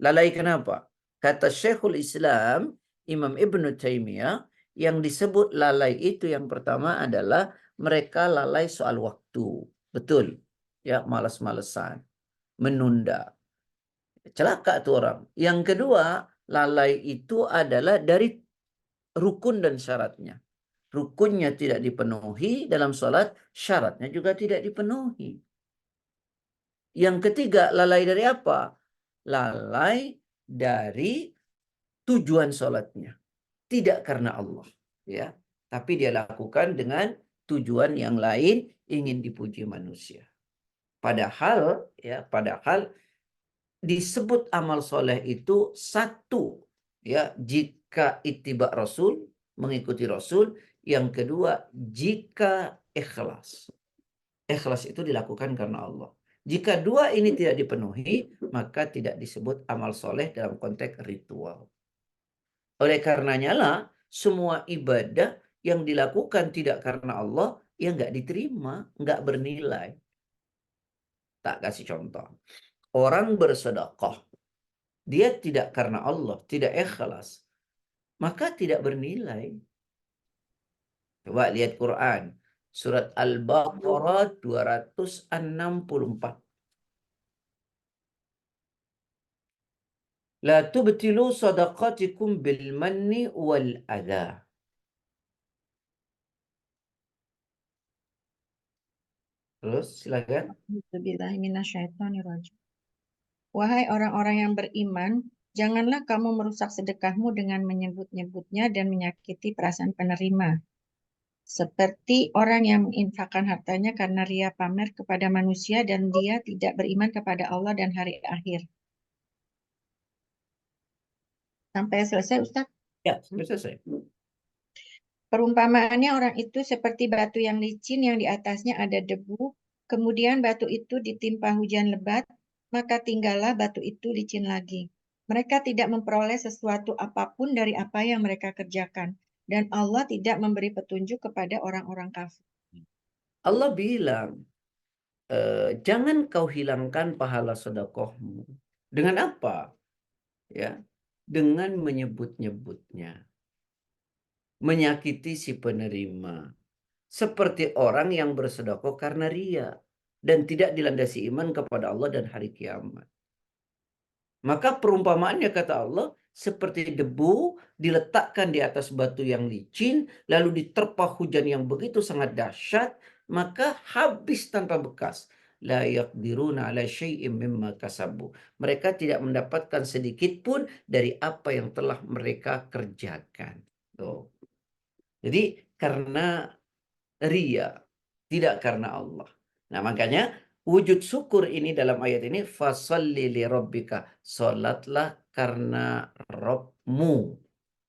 Lalai kenapa? Kata Syekhul Islam Imam Ibn Taimiyah, yang disebut lalai itu yang pertama adalah mereka lalai soal waktu. Betul. Ya, malas-malesan, menunda. Celaka tuh orang. Yang kedua, lalai itu adalah dari rukun dan syaratnya. Rukunnya tidak dipenuhi dalam sholat, syaratnya juga tidak dipenuhi. Yang ketiga, lalai dari apa? Lalai dari tujuan sholatnya. Tidak karena Allah. Ya, tapi dia lakukan dengan tujuan yang lain, ingin dipuji manusia. Padahal disebut amal soleh itu satu, ya, jika ittiba Rasul, mengikuti Rasul. Yang kedua, jika ikhlas. Ikhlas itu dilakukan karena Allah. Jika dua ini tidak dipenuhi, maka tidak disebut amal soleh dalam konteks ritual. Oleh karenanya lah, semua ibadah yang dilakukan tidak karena Allah, ya nggak diterima, nggak bernilai. Tak kasih contoh. Orang bersedekah, dia tidak karena Allah, tidak ikhlas, maka tidak bernilai. Coba lihat Quran, surat Al-Baqarah 264. La tubtilu sadaqatikum bil manni wal adha. Terus silakan. Auzubillahiminasyaitonirrajim. Wahai orang-orang yang beriman, janganlah kamu merusak sedekahmu dengan menyebut-nyebutnya dan menyakiti perasaan penerima. Seperti orang yang menginfakkan hartanya karena ria pamer kepada manusia dan dia tidak beriman kepada Allah dan hari akhir. Sampai selesai, Ustaz? Ya, sampai selesai. Perumpamaannya orang itu seperti batu yang licin yang di atasnya ada debu, kemudian batu itu ditimpa hujan lebat, maka tinggallah batu itu licin lagi. Mereka tidak memperoleh sesuatu apapun dari apa yang mereka kerjakan, dan Allah tidak memberi petunjuk kepada orang-orang kafir. Allah bilang, jangan kau hilangkan pahala sedekahmu. Dengan apa? Ya, dengan menyebut-nyebutnya. Menyakiti si penerima. Seperti orang yang bersedekah karena ria dan tidak dilandasi iman kepada Allah dan hari kiamat. Maka perumpamaannya kata Allah, seperti debu diletakkan di atas batu yang licin, lalu diterpa hujan yang begitu sangat dahsyat, maka habis tanpa bekas. La yaqdiruna ala syai'im mimma kasabu. Mereka tidak mendapatkan sedikit pun dari apa yang telah mereka kerjakan. Tuh. Jadi karena ria, tidak karena Allah. Nah, makanya wujud syukur ini dalam ayat ini, fasalli li rabbika, salatlah karena Rabbmu.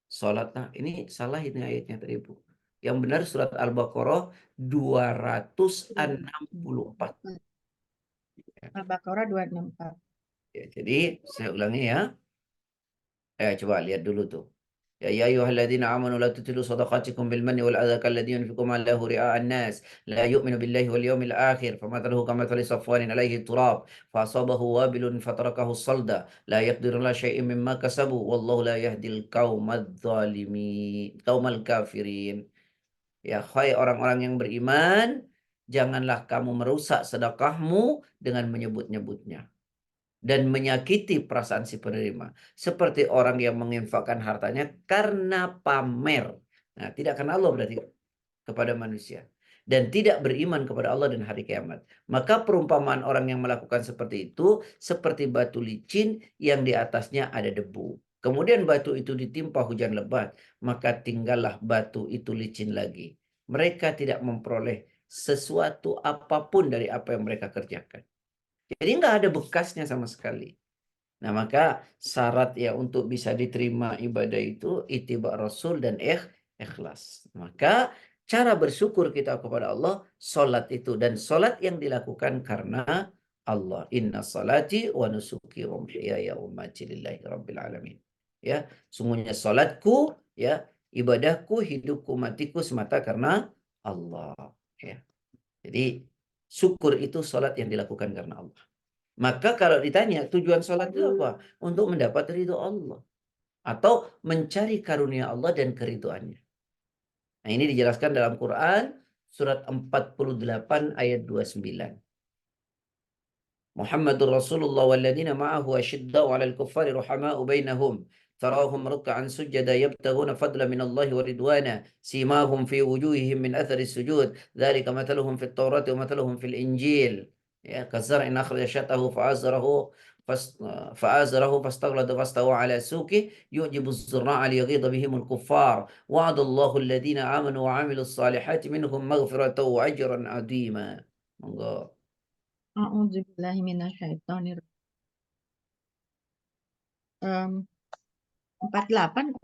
Salatlah, ini salah ini ayatnya tadi Bu. Yang benar surat Al-Baqarah 264. Al-Baqarah 264. Ya, jadi saya ulangi ya. Coba lihat dulu tuh. يا أيها الذين آمنوا لا تبطلوا صدقاتكم بالمن والأذى كالذي ينفق ماله رئاء الناس لا يؤمن بالله واليوم الآخر فمثله كمثل صفوان عليه التراب فأصابه وابل فتركه صلدا لا يقدر على شيء مما كسبوا والله لا يهدي القوم الظالمين قوم الكافرين. Ya, hai orang-orang yang beriman, janganlah kamu merusak sedekahmu dengan menyebut-nyebutnya dan menyakiti perasaan si penerima. Seperti orang yang menginfakkan hartanya karena pamer. Nah, tidak karena Allah berarti kepada manusia. Dan tidak beriman kepada Allah dan hari kiamat. Maka perumpamaan orang yang melakukan seperti itu seperti batu licin yang di atasnya ada debu. Kemudian batu itu ditimpa hujan lebat, maka tinggallah batu itu licin lagi. Mereka tidak memperoleh sesuatu apapun dari apa yang mereka kerjakan. Jadi nggak ada bekasnya sama sekali. Nah, maka syarat ya untuk bisa diterima ibadah itu ittiba Rasul dan ikhlas. Maka cara bersyukur kita kepada Allah, salat itu. Dan salat yang dilakukan karena Allah. Inna salati wa nusuki wa mahyaya wa mamati lillahi rabbil alamin. Ya, sungguhnya salatku, ya, ibadahku, hidupku, matiku semata karena Allah. Ya. Jadi syukur itu salat yang dilakukan karena Allah. Maka kalau ditanya tujuan salat itu apa? Untuk mendapat ridho Allah. Atau mencari karunia Allah dan keriduannya. Nah, ini dijelaskan dalam Quran surat 48 ayat 29. Muhammadur Rasulullah walladzina ma'ahu asyiddau 'alal kuffari ruhama'u bainahum. تراهم ركعا سجدا يبتغون فضلا من الله ورضوانا سيماهم في وجوههم من أثر السجود ذلك مثلهم في التوراة ومثلهم في الإنجيل كالزرع إن أخرج شطه فآزره فاستغلظ فاستوى على سوقه يعجب الزراع ليغيظ بهم الكفار وعد الله الذين آمنوا وعملوا الصالحات منهم مغفرة وأجرا عظيما. A'udzubillahi minasyaitonir. 48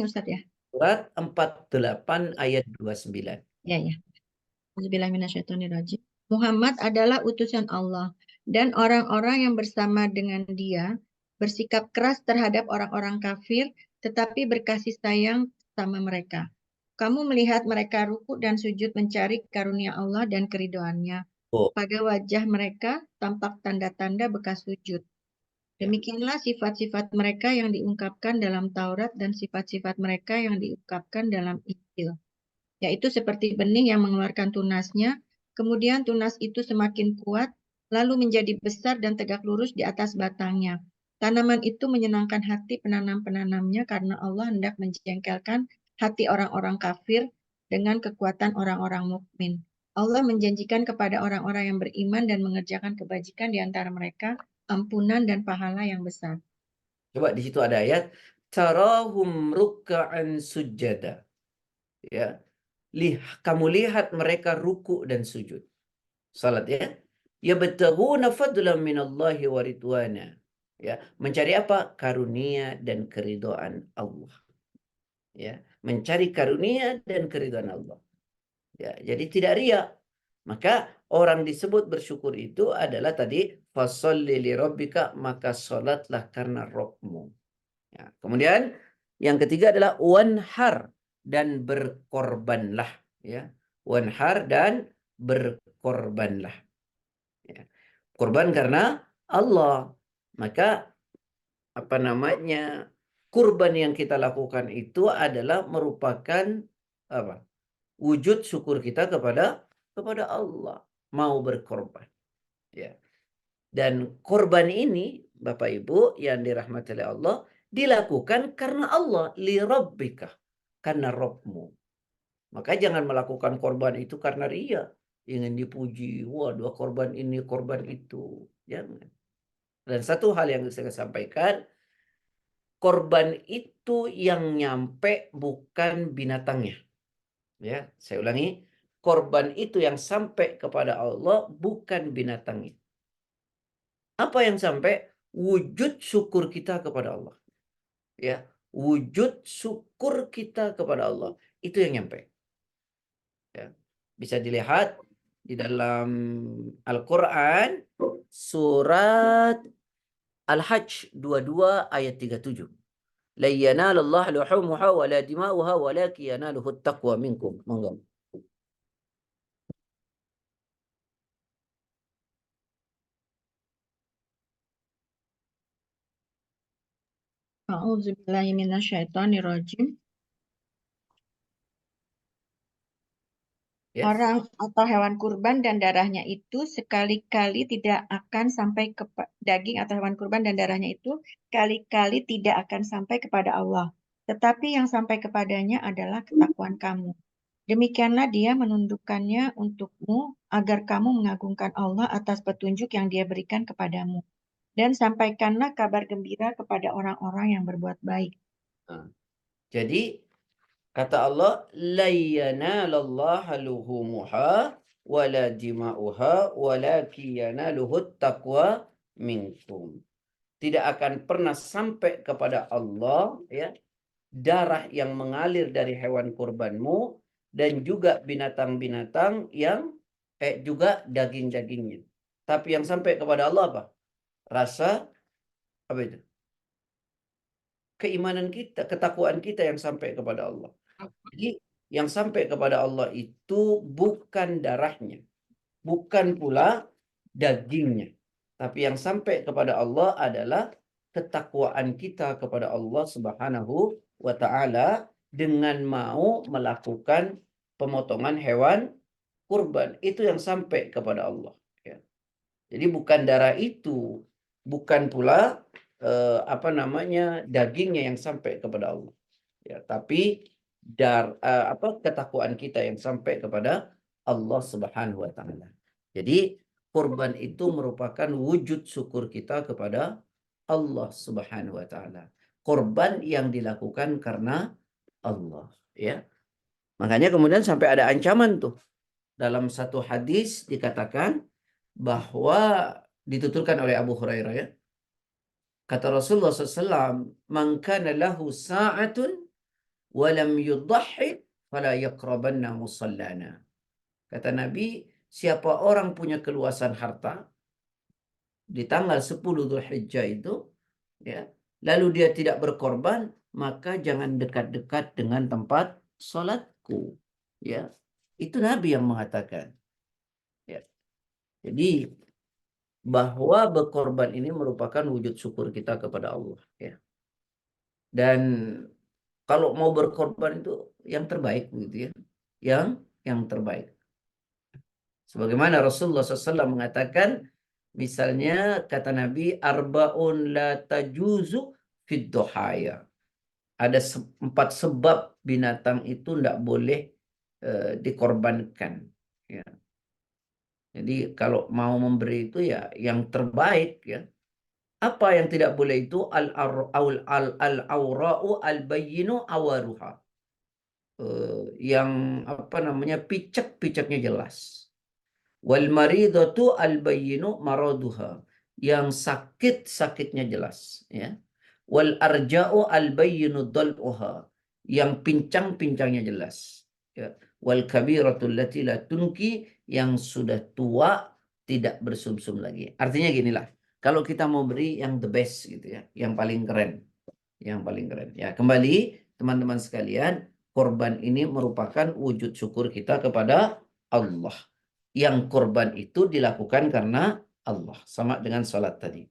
ya Ustaz ya? Surat 48 ayat 29. Ya, ya. A'udzubillahi minasyaitonirrajim. Muhammad adalah utusan Allah dan orang-orang yang bersama dengan dia bersikap keras terhadap orang-orang kafir tetapi berkasih sayang sama mereka. Kamu melihat mereka ruku dan sujud mencari karunia Allah dan keridhoannya. Pada wajah mereka tampak tanda-tanda bekas sujud. Demikianlah sifat-sifat mereka yang diungkapkan dalam Taurat dan sifat-sifat mereka yang diungkapkan dalam Injil. Yaitu seperti benih yang mengeluarkan tunasnya, kemudian tunas itu semakin kuat, lalu menjadi besar dan tegak lurus di atas batangnya. Tanaman itu menyenangkan hati penanam-penanamnya karena Allah hendak menjengkelkan hati orang-orang kafir dengan kekuatan orang-orang mukmin. Allah menjanjikan kepada orang-orang yang beriman dan mengerjakan kebajikan di antara mereka ampunan dan pahala yang besar. Coba di situ ada ayat tarahum ruk'an sujada. Ya. Kamu lihat mereka ruku dan sujud. Salat ya. Yabtaghuna fadlan minallahi wa ridwana. Ya, mencari apa? Karunia dan keridhaan Allah. Ya, mencari karunia dan keridhaan Allah. Ya, jadi tidak riya. Maka orang disebut bersyukur itu adalah tadi fasalli li rabbika, maka salatlah karena Rabbmu. Ya, kemudian yang ketiga adalah wanhar, dan berkorbanlah, ya. Wanhar dan berkorbanlah. Ya. Korban karena Allah. Maka apa namanya? Kurban yang kita lakukan itu adalah merupakan apa? Wujud syukur kita kepada Allah, mau berkorban. Ya. Dan korban ini, Bapak Ibu yang dirahmati oleh Allah, dilakukan karena Allah, li rabbika, karena Rabbmu. Maka jangan melakukan korban itu karena ria, ingin dipuji, wah dua korban ini, korban itu. Jangan. Dan satu hal yang saya sampaikan, korban itu yang nyampe bukan binatangnya. Ya, saya ulangi, korban itu yang sampai kepada Allah bukan binatangnya. Apa yang sampai? Wujud syukur kita kepada Allah. Ya, wujud syukur kita kepada Allah itu yang nyampe. Ya. Bisa dilihat di dalam Al-Quran surat Al-Hajj 22 ayat 37. La yanalallahu luhumuha wa la dima'uha walakin yanaluhu taqwa minkum. Monggo. A'udzubillahi minasyaitonirrajim. Yes. Orang atau hewan kurban dan darahnya itu sekali-kali tidak akan sampai ke daging atau hewan kurban dan darahnya itu kali-kali tidak akan sampai kepada Allah. Tetapi yang sampai kepadanya adalah ketakwaan kamu. Demikianlah dia menundukkannya untukmu agar kamu mengagungkan Allah atas petunjuk yang dia berikan kepadamu. Dan sampaikanlah kabar gembira kepada orang-orang yang berbuat baik. Jadi kata Allah, la yanalallaha luhumuha wala dima'uha walakin yanaluhu taqwa minkum. Tidak akan pernah sampai kepada Allah ya darah yang mengalir dari hewan kurbanmu dan juga binatang-binatang yang juga daging-dagingnya. Tapi yang sampai kepada Allah apa? Rasa apa itu? Keimanan kita, ketakwaan kita yang sampai kepada Allah. Jadi yang sampai kepada Allah itu bukan darahnya, bukan pula dagingnya. Tapi yang sampai kepada Allah adalah ketakwaan kita kepada Allah Subhanahu wa taala dengan mau melakukan pemotongan hewan kurban. Itu yang sampai kepada Allah. Ya. Jadi bukan darah itu, bukan pula dagingnya yang sampai kepada Allah. Ya, tapi ketakwaan kita yang sampai kepada Allah Subhanahu wa taala. Jadi kurban itu merupakan wujud syukur kita kepada Allah Subhanahu wa taala. Kurban yang dilakukan karena Allah, ya. Makanya kemudian sampai ada ancaman tuh. Dalam satu hadis dikatakan bahwa dituturkan oleh Abu Hurairah ya. Kata Rasulullah SAW, "Man kana lahu sa'atun walam yudhahhi fala yaqrabanna musallana." Kata Nabi, siapa orang punya keluasan harta di tanggal 10 Dzulhijjah itu ya, lalu dia tidak berkorban, maka jangan dekat-dekat dengan tempat salatku. Ya. Itu Nabi yang mengatakan. Ya. Jadi bahwa berkorban ini merupakan wujud syukur kita kepada Allah ya. Dan kalau mau berkorban itu yang terbaik gitu ya. Yang terbaik. Sebagaimana Rasulullah SAW mengatakan, misalnya kata Nabi, arba'un la tajuzu fid duhaya. Ada 4 sebab binatang itu tidak boleh dikorbankan. Ya. Jadi kalau mau memberi itu ya yang terbaik ya. Apa yang tidak boleh itu al-aura'u al-bayyinu awaruha. Yang picek-piceknya jelas. Wal maridatu al-bayyinu maraduha. Yang sakit-sakitnya jelas, ya. Wal arja'u al-bayyinu dal'uha. Yang pincang-pincangnya jelas, ya. Wal kabiratul lati la tunki, yang sudah tua tidak bersumsum lagi. Artinya ginilah, kalau kita mau beri yang the best gitu ya, yang paling keren. Yang paling keren. Ya, kembali teman-teman sekalian, korban ini merupakan wujud syukur kita kepada Allah. Yang korban itu dilakukan karena Allah. Sama dengan salat tadi.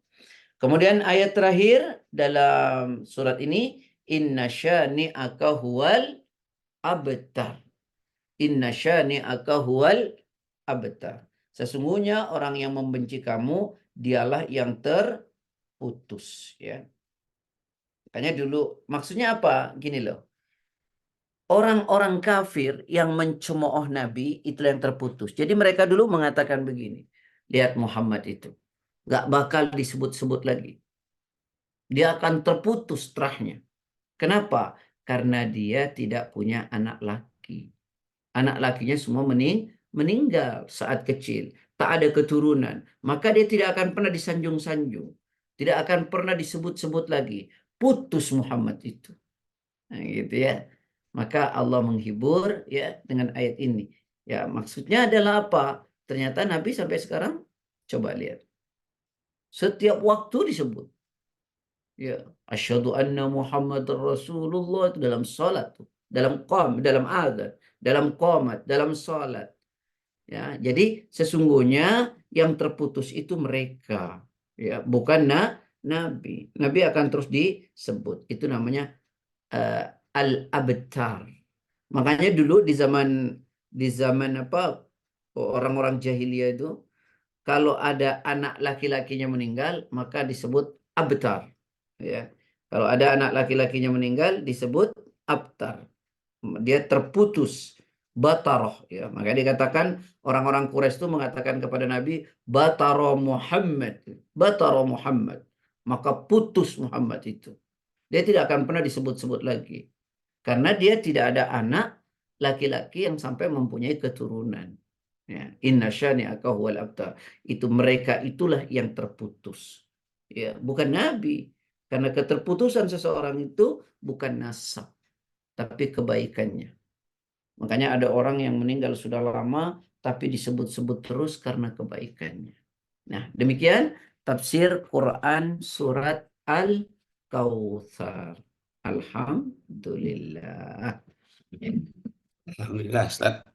Kemudian ayat terakhir dalam surat ini, inna syani'aka huwal abtar. Inna syani'aka huwal abtar. Sesungguhnya orang yang membenci kamu, dialah yang terputus. Ya. Makanya dulu maksudnya apa? Gini loh. Orang-orang kafir yang mencemooh Nabi itu yang terputus. Jadi mereka dulu mengatakan begini. Lihat Muhammad itu. Nggak bakal disebut-sebut lagi. Dia akan terputus terahnya. Kenapa? Karena dia tidak punya anak laki. Anak lakinya semua meninggal saat kecil. Tak ada keturunan. Maka dia tidak akan pernah disanjung-sanjung. Tidak akan pernah disebut-sebut lagi. Putus Muhammad itu. Nah, gitu ya. Maka Allah menghibur ya dengan ayat ini. Ya, maksudnya adalah apa? Ternyata Nabi sampai sekarang coba lihat. Setiap waktu disebut. Ya, asyhadu anna Muhammadar Rasulullah itu dalam salat tuh, dalam azan, dalam qomat, dalam salat. Ya, jadi sesungguhnya yang terputus itu mereka, ya, bukan Nabi. Nabi akan terus disebut. Itu namanya al-abtar. Makanya dulu di zaman apa orang-orang jahiliyah itu kalau ada anak laki-lakinya meninggal maka disebut abtar. Ya. Kalau ada anak laki-lakinya meninggal disebut abtar. Dia terputus, bataroh. Ya. Maka dikatakan orang-orang Quraisy itu mengatakan kepada Nabi, bataro Muhammad, bataro Muhammad. Maka putus Muhammad itu. Dia tidak akan pernah disebut-sebut lagi. Karena dia tidak ada anak laki-laki yang sampai mempunyai keturunan. Ya, inna syani'aka huwal abtar. Itu mereka itulah yang terputus. Ya, bukan nabi. Karena keterputusan seseorang itu bukan nasab, tapi kebaikannya. Makanya ada orang yang meninggal sudah lama tapi disebut-sebut terus karena kebaikannya. Nah, demikian tafsir Quran surat Al-Kautsar. Alhamdulillah. Alhamdulillah, Ustaz.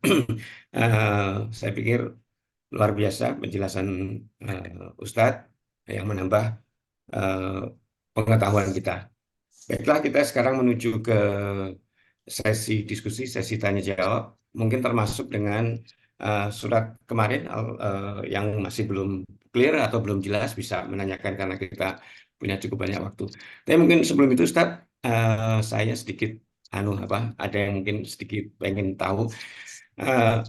Saya pikir luar biasa penjelasan Ustadz yang menambah eh, pengetahuan kita. Baiklah, kita sekarang menuju ke sesi diskusi, sesi tanya jawab. Mungkin termasuk dengan surat kemarin yang masih belum clear atau belum jelas bisa menanyakan karena kita punya cukup banyak waktu. Tapi mungkin sebelum itu Ustadz, saya sedikit ada yang mungkin sedikit pengen tahu. Eh,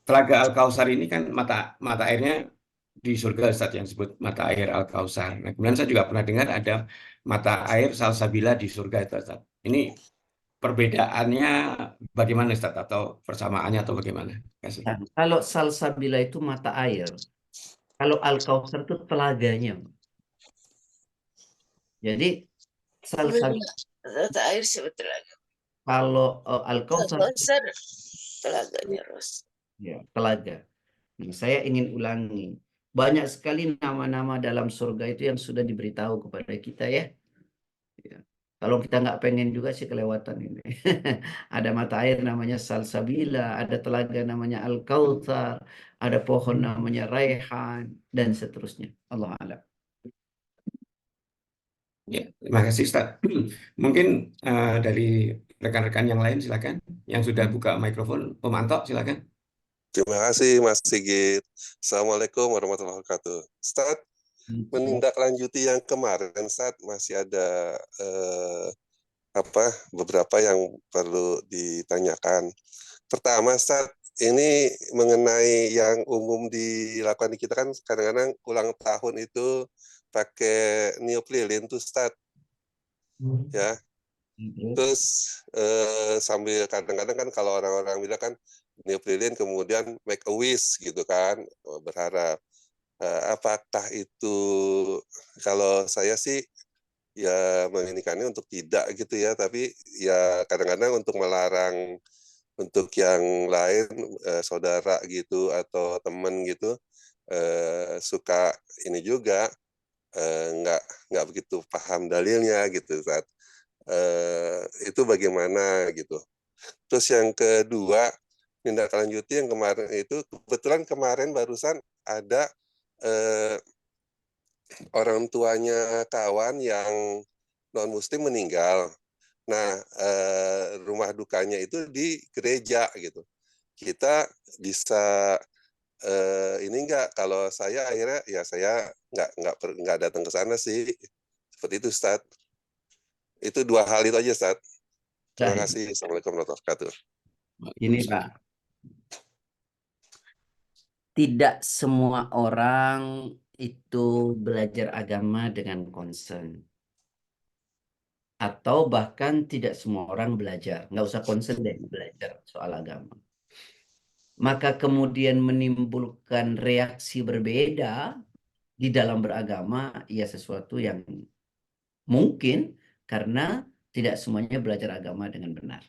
Telaga Al-Kautsar ini kan mata airnya di surga Ustaz yang disebut mata air Al-Kautsar. Nah, kemudian saya juga pernah dengar ada mata air Salsabila di surga itu Ustaz. Ini perbedaannya bagaimana Ustaz atau persamaannya atau bagaimana? Terima kasih. Nah, kalau salsabila itu mata air, kalau Al-Kautsar itu telaganya. Jadi salsabila, Mata air sebetulnya. kalau Al-Kautsar Kautsar telaganya Ros. ya, telaga. Nah, saya ingin ulangi. Banyak sekali nama-nama dalam surga itu yang sudah diberitahu kepada kita ya. Ya. Kalau kita nggak pengen juga sih kelewatan ini. Ada mata air namanya Salsabila, ada telaga namanya Al-Kautsar, ada pohon namanya Raihan, dan seterusnya. Allah alam. Ya, terima kasih Ustaz. Mungkin dari rekan-rekan yang lain silakan yang sudah buka mikrofon, pemantau silakan. Terima kasih Mas Sigit. Assalamualaikum warahmatullahi wabarakatuh. Ustaz, menindaklanjuti yang kemarin, Ustaz, masih ada beberapa yang perlu ditanyakan. Pertama, Ustaz, ini mengenai yang umum dilakukan di kita kan kadang-kadang ulang tahun itu pakai niup lilin tuh, Ustaz. Ya. Terus sambil kadang-kadang kan kalau orang-orang bilang kan niup lilin kemudian make a wish gitu kan, berharap. Apakah itu, kalau saya sih ya menginginkannya untuk tidak gitu ya, tapi ya kadang-kadang untuk melarang untuk yang lain, saudara gitu atau teman gitu, suka ini juga nggak begitu paham dalilnya gitu saat itu bagaimana gitu. Terus yang kedua, tindak-lanjuti yang kemarin itu, kebetulan kemarin barusan ada orang tuanya kawan yang non-muslim meninggal. Nah, rumah dukanya itu di gereja gitu. Kita bisa ini enggak, kalau saya akhirnya ya saya nggak datang ke sana sih. Seperti itu, Ustaz. Itu 2 hal itu aja, Ustaz. Terima Baik. kasih. Assalamualaikum warahmatullahi wabarakatuh. Ini Pak, tidak semua orang itu belajar agama dengan concern. Atau bahkan tidak semua orang belajar. Nggak usah concern deh belajar soal agama. Maka kemudian menimbulkan reaksi berbeda di dalam beragama, ya sesuatu yang mungkin karena tidak semuanya belajar agama dengan benar.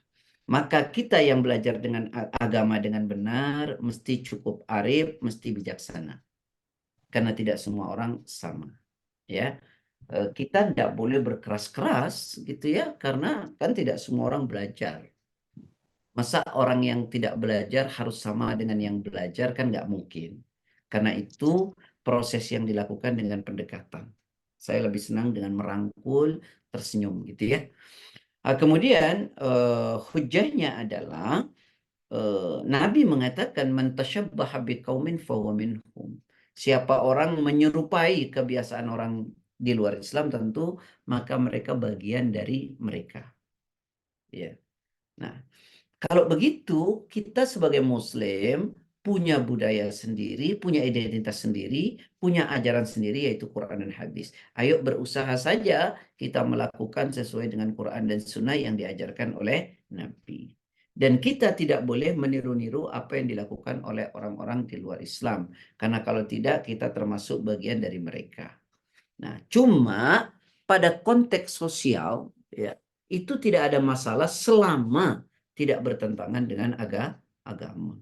Maka kita yang belajar dengan agama dengan benar mesti cukup arif, mesti bijaksana. Karena tidak semua orang sama. Ya, kita tidak boleh berkeras-keras gitu ya, karena kan tidak semua orang belajar. Masa orang yang tidak belajar harus sama dengan yang belajar, kan nggak mungkin. Karena itu proses yang dilakukan dengan pendekatan. Saya lebih senang dengan merangkul, tersenyum gitu ya. Kemudian hujahnya adalah Nabi mengatakan man tasyabbaha biqaumin fahuwa minhum. Siapa orang menyerupai kebiasaan orang di luar Islam tentu maka mereka bagian dari mereka. Ya. Nah, kalau begitu, kita sebagai Muslim punya budaya sendiri, punya identitas sendiri, punya ajaran sendiri, yaitu Quran dan hadis. Ayo berusaha saja kita melakukan sesuai dengan Quran dan Sunnah yang diajarkan oleh Nabi. Dan kita tidak boleh meniru-niru apa yang dilakukan oleh orang-orang di luar Islam. Karena kalau tidak, kita termasuk bagian dari mereka. Nah, cuma pada konteks sosial, ya, itu tidak ada masalah selama tidak bertentangan dengan agama.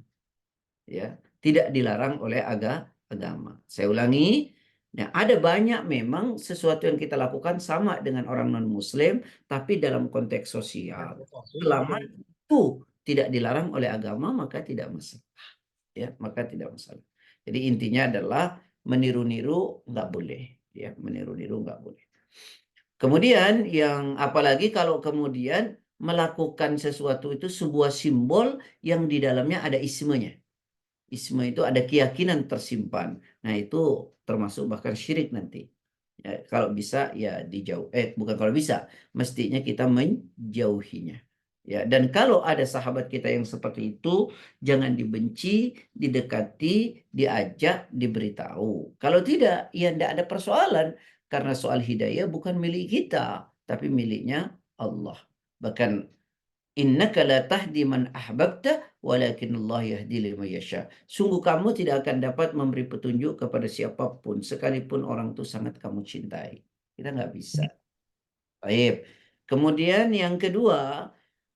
Ya, tidak dilarang oleh agama. Saya ulangi, nah, ada banyak memang sesuatu yang kita lakukan sama dengan orang non-Muslim, tapi dalam konteks sosial. Selama itu tidak dilarang oleh agama, maka tidak masalah. Ya, maka tidak masalah. Jadi intinya adalah meniru-niru nggak boleh. Ya, meniru-niru nggak boleh. Kemudian yang apalagi kalau kemudian melakukan sesuatu itu sebuah simbol yang di dalamnya ada ismenya. Isme itu ada keyakinan tersimpan. Nah, itu termasuk bahkan syirik nanti. Ya, kalau bisa ya dijauh. Bukan kalau bisa, mestinya kita menjauhinya. Ya, dan kalau ada sahabat kita yang seperti itu, jangan dibenci, didekati, diajak, diberitahu. Kalau tidak, ya tidak ada persoalan. Karena soal hidayah bukan milik kita, tapi miliknya Allah. Bahkan innaka la tahdi man ahbabta walakin Allah yahdi liman yasha. Sungguh kamu tidak akan dapat memberi petunjuk kepada siapapun sekalipun orang itu sangat kamu cintai. Kita nggak bisa. Baik. Kemudian yang kedua,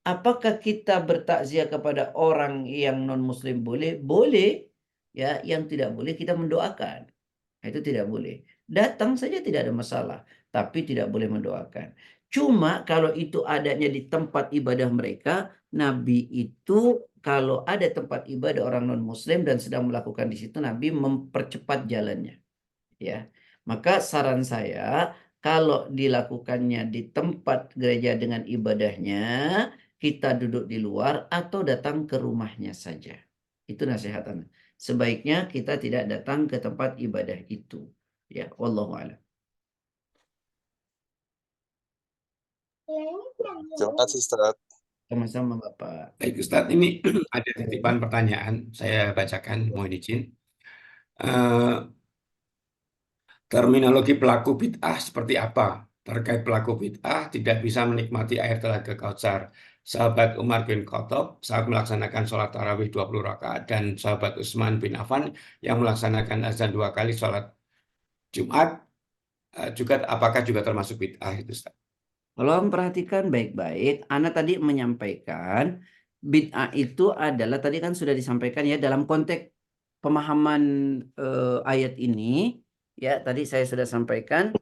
apakah kita bertakziah kepada orang yang non muslim boleh? Boleh. Ya, yang tidak boleh kita mendoakan. Itu tidak boleh. Datang saja tidak ada masalah, tapi tidak boleh mendoakan. Cuma kalau itu adanya di tempat ibadah mereka, Nabi itu kalau ada tempat ibadah orang non-muslim dan sedang melakukan di situ, Nabi mempercepat jalannya. Ya, maka saran saya kalau dilakukannya di tempat gereja dengan ibadahnya, kita duduk di luar atau datang ke rumahnya saja. Itu nasihatnya. Sebaiknya kita tidak datang ke tempat ibadah itu. Ya, wallahu a'lam. Terima kasih, Ustaz. Sama-sama Bapak. Baik Ustadz, ini ada titipan pertanyaan, saya bacakan, mohon izin. Terminologi pelaku bid'ah seperti apa? Terkait pelaku bid'ah tidak bisa menikmati air telaga Kautsar. Sahabat Umar bin Khattab saat melaksanakan sholat tarawih 20 rakaat dan sahabat Utsman bin Affan yang melaksanakan azan 2 kali sholat Jumat juga apakah juga termasuk bid'ah itu Ustaz? Tolong perhatikan baik-baik. Ana tadi menyampaikan bid'ah itu adalah tadi kan sudah disampaikan ya dalam konteks pemahaman ayat ini ya tadi saya sudah sampaikan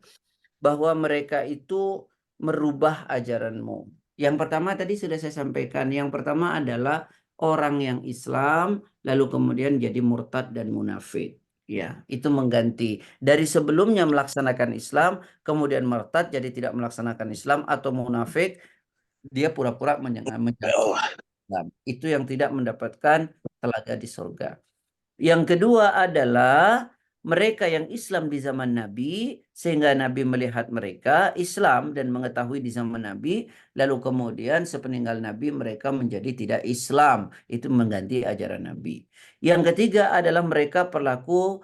bahwa mereka itu merubah ajaranmu. Yang pertama tadi sudah saya sampaikan. Yang pertama adalah orang yang Islam lalu kemudian jadi murtad dan munafik. Ya, itu mengganti dari sebelumnya melaksanakan Islam, kemudian murtad jadi tidak melaksanakan Islam atau munafik, dia pura-pura menjalankan Islam. Itu yang tidak mendapatkan telaga di surga. Yang kedua adalah mereka yang Islam di zaman Nabi, sehingga Nabi melihat mereka Islam dan mengetahui di zaman Nabi, lalu kemudian sepeninggal Nabi mereka menjadi tidak Islam, itu mengganti ajaran Nabi. Yang ketiga adalah mereka pelaku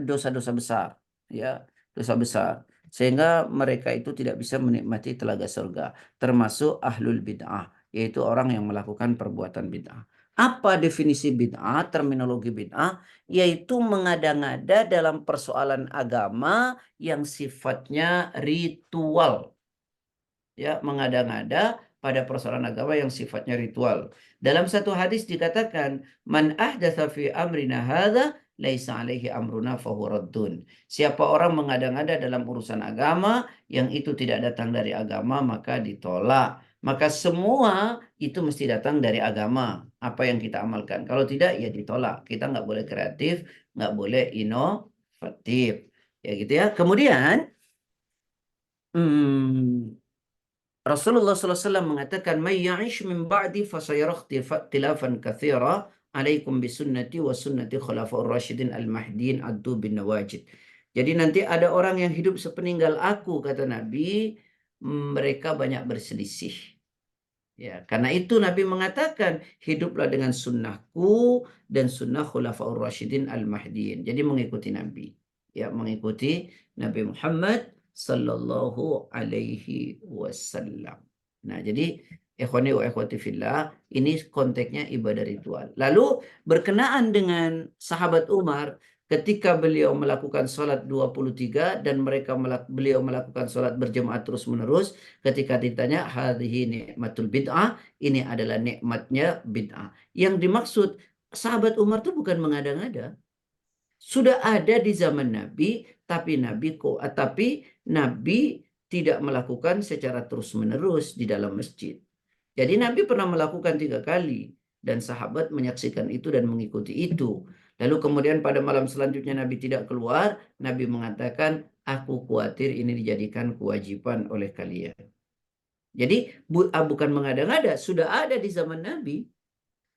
dosa-dosa besar, ya, dosa besar, sehingga mereka itu tidak bisa menikmati telaga surga, termasuk ahlul bid'ah, yaitu orang yang melakukan perbuatan bid'ah. Apa definisi bid'ah, terminologi bid'ah? Yaitu mengada-ngada dalam persoalan agama yang sifatnya ritual. Ya, mengada-ngada pada persoalan agama yang sifatnya ritual. Dalam satu hadis dikatakan, "Man ahdatsa fi amrina hadza laisa alaihi amruna fahuwa raddun." Siapa orang mengada-ngada dalam urusan agama yang itu tidak datang dari agama, maka ditolak. Maka semua itu mesti datang dari agama, apa yang kita amalkan. Kalau tidak, ya ditolak. Kita nggak boleh kreatif, nggak boleh inovatif. Ya gitu ya. Kemudian, Rasulullah SAW mengatakan, "May ya'ish min ba'di fasayara ikhtilafan katsira, alaikum bisunnati wa sunnati khulafaur rasyidin al-mahdiyyin addu bin nawajid." Jadi nanti ada orang yang hidup sepeninggal aku, kata Nabi, mereka banyak berselisih. Ya, karena itu Nabi mengatakan, hiduplah dengan sunnahku dan sunnah khulafaur rasyidin al-mahdiyyin. Jadi mengikuti Nabi. Ya, mengikuti Nabi Muhammad sallallahu alaihi wasallam. Nah, jadi ikhwani wa ikhwati fillah, ini konteksnya ibadah ritual. Lalu berkenaan dengan sahabat Umar, ketika beliau melakukan sholat 23 dan beliau melakukan sholat berjemaah terus-menerus, ketika ditanya hadhihi nikmatul bid'ah, ini adalah nikmatnya bid'ah. Yang dimaksud sahabat Umar itu bukan mengada-ngada. Sudah ada di zaman Nabi, tapi Nabi tidak melakukan secara terus-menerus di dalam masjid. Jadi Nabi pernah melakukan 3 kali dan sahabat menyaksikan itu dan mengikuti itu. Lalu kemudian pada malam selanjutnya Nabi tidak keluar, Nabi mengatakan, "Aku khawatir ini dijadikan kewajiban oleh kalian." Jadi bukan mengada-ngada, sudah ada di zaman Nabi.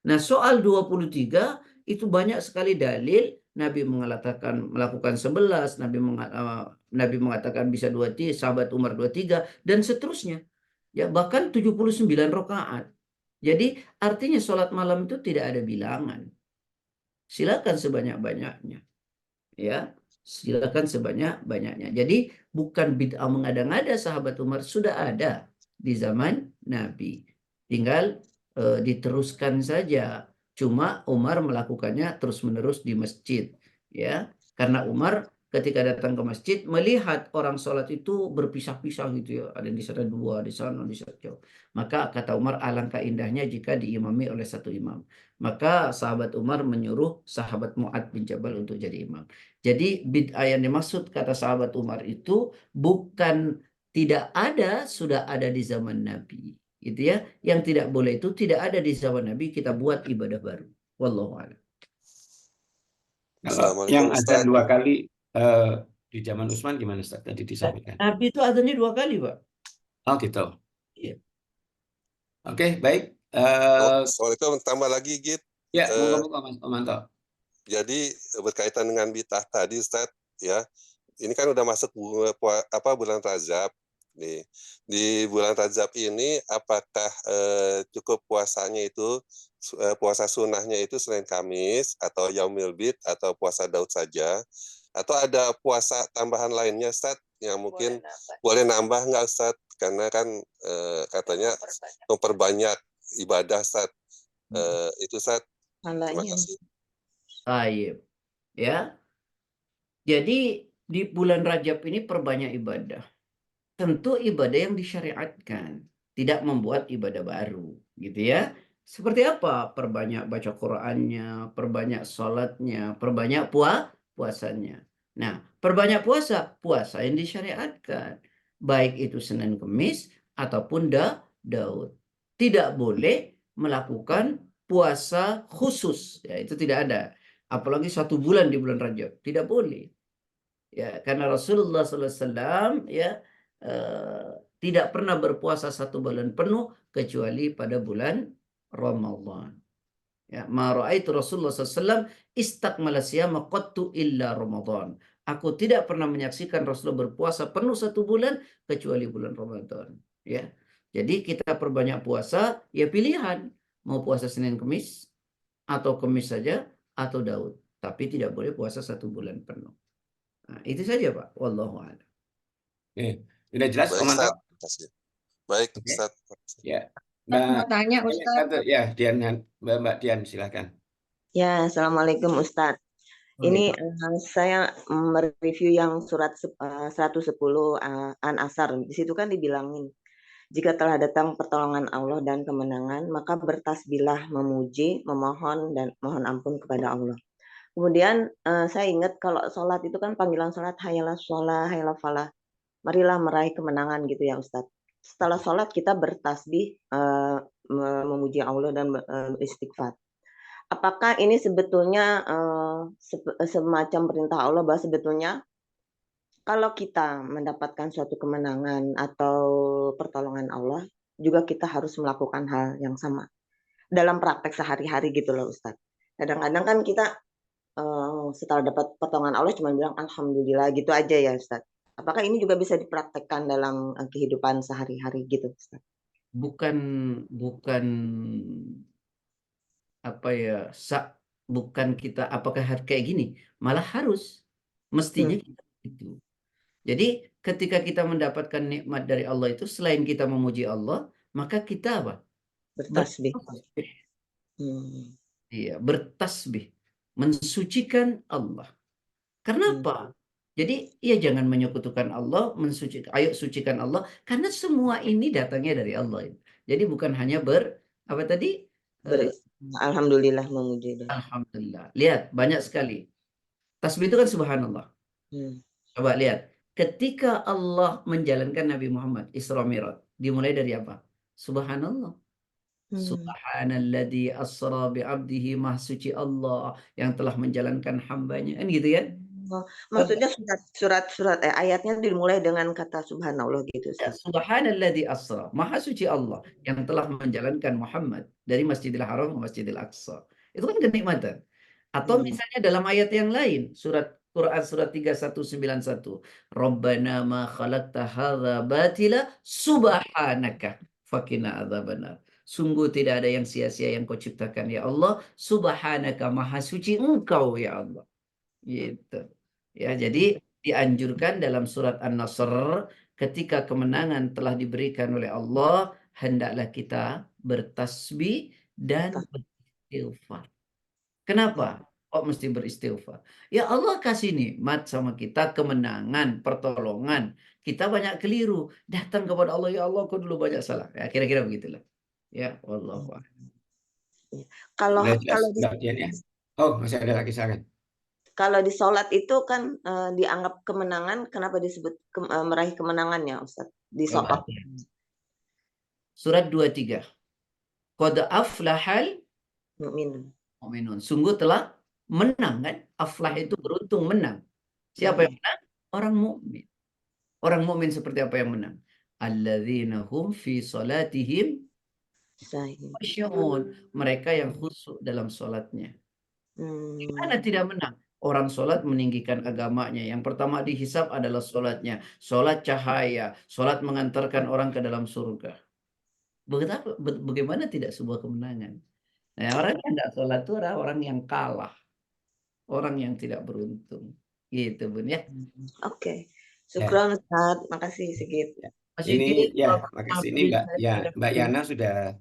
Nah, soal 23 itu banyak sekali dalil. Nabi mengatakan melakukan 11, Nabi mengatakan bisa 23, sahabat Umar 23, dan seterusnya. Ya, bahkan 79 rakaat. Jadi artinya sholat malam itu tidak ada bilangan. Silakan sebanyak-banyaknya. Ya, silakan sebanyak-banyaknya. Jadi bukan bid'ah mengada-ngada, sahabat Umar sudah ada di zaman Nabi. Tinggal diteruskan saja. Cuma Umar melakukannya terus-menerus di masjid, ya. Karena Umar ketika datang ke masjid melihat orang sholat itu berpisah-pisah gitu ya. Ada di sana 2, di sana di sana. Maka kata Umar, alangkah indahnya jika diimami oleh satu imam. Maka sahabat Umar menyuruh sahabat Mu'ad bin Jabal untuk jadi imam. Jadi bid'ah yang dimaksud kata sahabat Umar itu bukan tidak ada, sudah ada di zaman Nabi. Gitu ya. Yang tidak boleh itu tidak ada di zaman Nabi, kita buat ibadah baru. Wallahu a'lam. Kalau yang azan 2 kali di zaman Utsman gimana Ustaz tadi disampaikan? Nabi itu azannya 2 kali, Pak. Oh gitu. Iya. Oke, baik. Soal itu tambah lagi, Git. Ya, moga-moga Mas Omanto. Jadi berkaitan dengan bid'ah tadi, Ustaz, ya. Ini kan udah masuk bulan Rajab. Nih, di bulan Rajab ini apakah cukup puasanya itu puasa sunnahnya itu Senin Kamis atau Yaumil Bid atau puasa Daud saja, atau ada puasa tambahan lainnya, Ustaz, yang mungkin boleh nambah nggak, Ustaz? Karena kan katanya memperbanyak ibadah, Ustaz. Itu, Ustaz. Terima kasih. Baik. Ya. Jadi di bulan Rajab ini perbanyak ibadah. Tentu ibadah yang disyariatkan, tidak membuat ibadah baru, gitu ya. Seperti apa? Perbanyak baca Qur'annya, perbanyak sholatnya, perbanyak puasanya. Nah, perbanyak puasa yang disyariatkan, baik itu Senin Kemis ataupun Daud. Tidak boleh melakukan puasa khusus, ya itu tidak ada. Apalagi 1 bulan di bulan Rajab, tidak boleh. Ya, karena Rasulullah SAW ya tidak pernah berpuasa 1 bulan penuh kecuali pada bulan Ramadan. Ya, ma ra'aitu Rasulullah SAW istakmala siyama qattu illa Ramadan. Aku tidak pernah menyaksikan Rasulullah berpuasa penuh 1 bulan kecuali bulan Ramadan. Ya, jadi kita perbanyak puasa, ya pilihan mau puasa Senin Kemis atau Kemis saja atau Daud, tapi tidak boleh puasa 1 bulan penuh. Nah, itu saja Pak. Wallahu a'lam. Oke. Sudah jelas, Baik, Om Anto? Ustaz. Terima kasih. Baik, Oke. Ustaz. Ya, Ustaz mau Mbak tanya Ustaz. ya, Dian, Mbak Dian, silakan. Ya, Assalamualaikum Ustadz. Ini saya mereview yang surat 110 An-Asr. Di situ kan dibilangin, jika telah datang pertolongan Allah dan kemenangan, maka bertasbihlah memuji, memohon, dan mohon ampun kepada Allah. Kemudian saya ingat kalau sholat itu kan panggilan sholat, hayalah sholat, hayalah falah. Marilah meraih kemenangan gitu ya Ustadz. Setelah sholat kita bertasbih, memuji Allah dan istighfar. Apakah ini sebetulnya semacam perintah Allah bahwa sebetulnya kalau kita mendapatkan suatu kemenangan atau pertolongan Allah, juga kita harus melakukan hal yang sama dalam praktek sehari-hari gitu loh Ustadz. Kadang-kadang kan kita setelah dapat pertolongan Allah cuma bilang Alhamdulillah gitu aja ya Ustadz. Apakah ini juga bisa dipraktekkan dalam kehidupan sehari-hari gitu Ustadz? Bukan apa ya, bukan kita apakah kayak gini, malah harus, mestinya kita itu. Jadi ketika kita mendapatkan nikmat dari Allah itu, selain kita memuji Allah, maka kita apa? Bertasbih. Iya, bertasbih, mensucikan Allah. Kenapa? Jadi ya jangan menyekutukan Allah, ayo sucikan Allah, karena semua ini datangnya dari Allah. Jadi bukan hanya apa tadi? Alhamdulillah, memuji. Alhamdulillah. Lihat, banyak sekali. Tasbih itu kan subhanallah. Coba lihat. Ketika Allah menjalankan Nabi Muhammad Isra Mi'raj, dimulai dari apa? Subhanallah. Subhanalladzi asra bi'abdihi, maha suci Allah yang telah menjalankan hambanya. Kan gitu ya? Maksudnya surat ayatnya dimulai dengan kata subhanallah gitu. Ya, subhanalladzi asra, maha suci Allah yang telah menjalankan Muhammad dari Masjidil Haram ke Masjidil Aqsa. Itu kan kenikmatan. Atau misalnya dalam ayat yang lain, Quran surat 3191, Rabbana ma khalaqta hadza batila subhanaka faqina adzabannar. Sungguh tidak ada yang sia-sia yang kau ciptakan ya Allah, subhanaka, maha suci engkau ya Allah. Gitu. Ya, jadi dianjurkan dalam surat An-Nasr, ketika kemenangan telah diberikan oleh Allah, hendaklah kita bertasbih dan beristighfar. Kenapa? Kok mesti beristighfar? Ya Allah kasih nikmat sama kita, kemenangan, pertolongan. Kita banyak keliru. Datang kepada Allah, ya Allah, kau dulu banyak salah. Ya, kira-kira begitulah. Ya, Allah. Kalau ya. Oh, masih ada lagi silakan. Kalau di sholat itu kan dianggap kemenangan, kenapa disebut meraih kemenangannya Ustaz? Di sholat. Surat 23. Qad aflahal mu'minun. Sungguh telah menang kan? Aflah itu beruntung, menang. Siapa yang menang? Orang mukmin. Orang mukmin seperti apa yang menang? Alladzina hum fi salatihim khusyu'un. Mereka yang khusyuk dalam sholatnya. Gimana tidak menang? Orang sholat meninggikan agamanya. Yang pertama dihisab adalah sholatnya. Sholat cahaya. Sholat mengantarkan orang ke dalam surga. Bagaimana tidak sebuah kemenangan? Nah, orang yang tidak sholat itu orang yang kalah. Orang yang tidak beruntung. Gitu, Bun ya. Oke. Syukran Ustaz. Makasih Sigit. Ini ya, makasih. Ini Mbak Yana sudah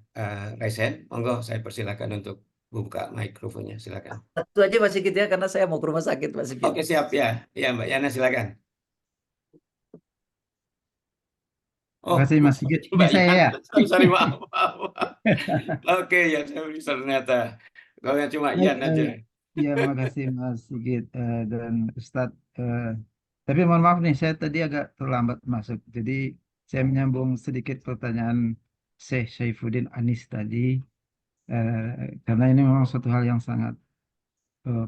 resen. Monggo saya persilakan untuk buka mikrofonnya, silakan. Satu aja Mas Sigit ya, karena saya mau ke rumah sakit Mas Sigit. Oke, siap ya. Ya, Mbak Yana silakan. Terima kasih Mas Sigit. Ini saya ya. Sorry, maaf. Oke, ya saya bisa ternyata. Kalau cuma Ian aja. Iya, makasih Mas Sigit dan Ustadz. Tapi mohon maaf nih, saya tadi agak terlambat masuk. Jadi saya menyambung sedikit pertanyaan Syekh Saifuddin Anis tadi. Karena ini memang suatu hal yang sangat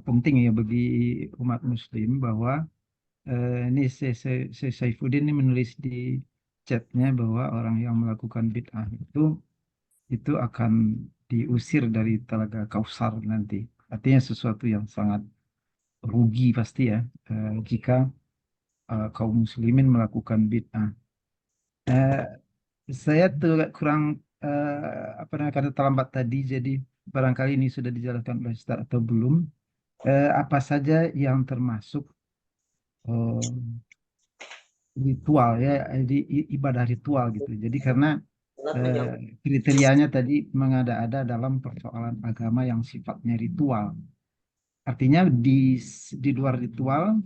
penting ya bagi umat muslim, bahwa ini Syekh Saifuddin ini menulis di chatnya bahwa orang yang melakukan bid'ah itu akan diusir dari Telaga Kausar nanti. Artinya sesuatu yang sangat rugi pasti ya jika kaum muslimin melakukan bid'ah. Saya tuh kurang apa namanya karena terlambat tadi, jadi barangkali ini sudah dijelaskan oleh Ustaz atau belum. Apa saja yang termasuk ritual ya, jadi ibadah ritual gitu. Jadi karena kriterianya tadi mengada-ada dalam persoalan agama yang sifatnya ritual. Artinya di luar ritual,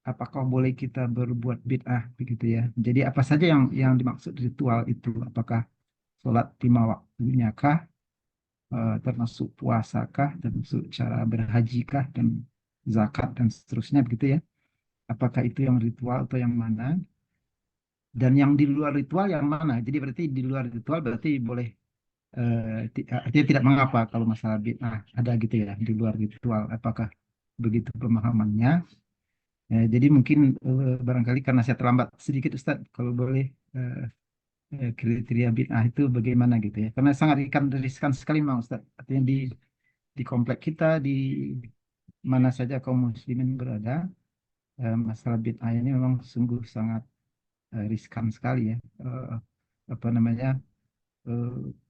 apakah boleh kita berbuat bid'ah begitu ya. Jadi apa saja yang dimaksud ritual itu? Apakah sholat 5 waktunya kah? Termasuk puasakah? Termasuk cara berhajikah dan zakat dan seterusnya begitu ya? Apakah itu yang ritual atau yang mana? Dan yang di luar ritual yang mana? Jadi berarti di luar ritual berarti boleh artinya tidak mengapa kalau masalah bid'ah ada gitu ya di luar ritual. Apakah begitu pemahamannya? Jadi mungkin barangkali karena saya terlambat sedikit Ustadz, kalau boleh kriteria bid'ah itu bagaimana gitu ya? Karena sangat riskan sekali memang Ustadz. Artinya di komplek kita, di mana saja kaum muslimin berada, masalah bid'ah ini memang sungguh sangat riskan sekali ya. Apa namanya?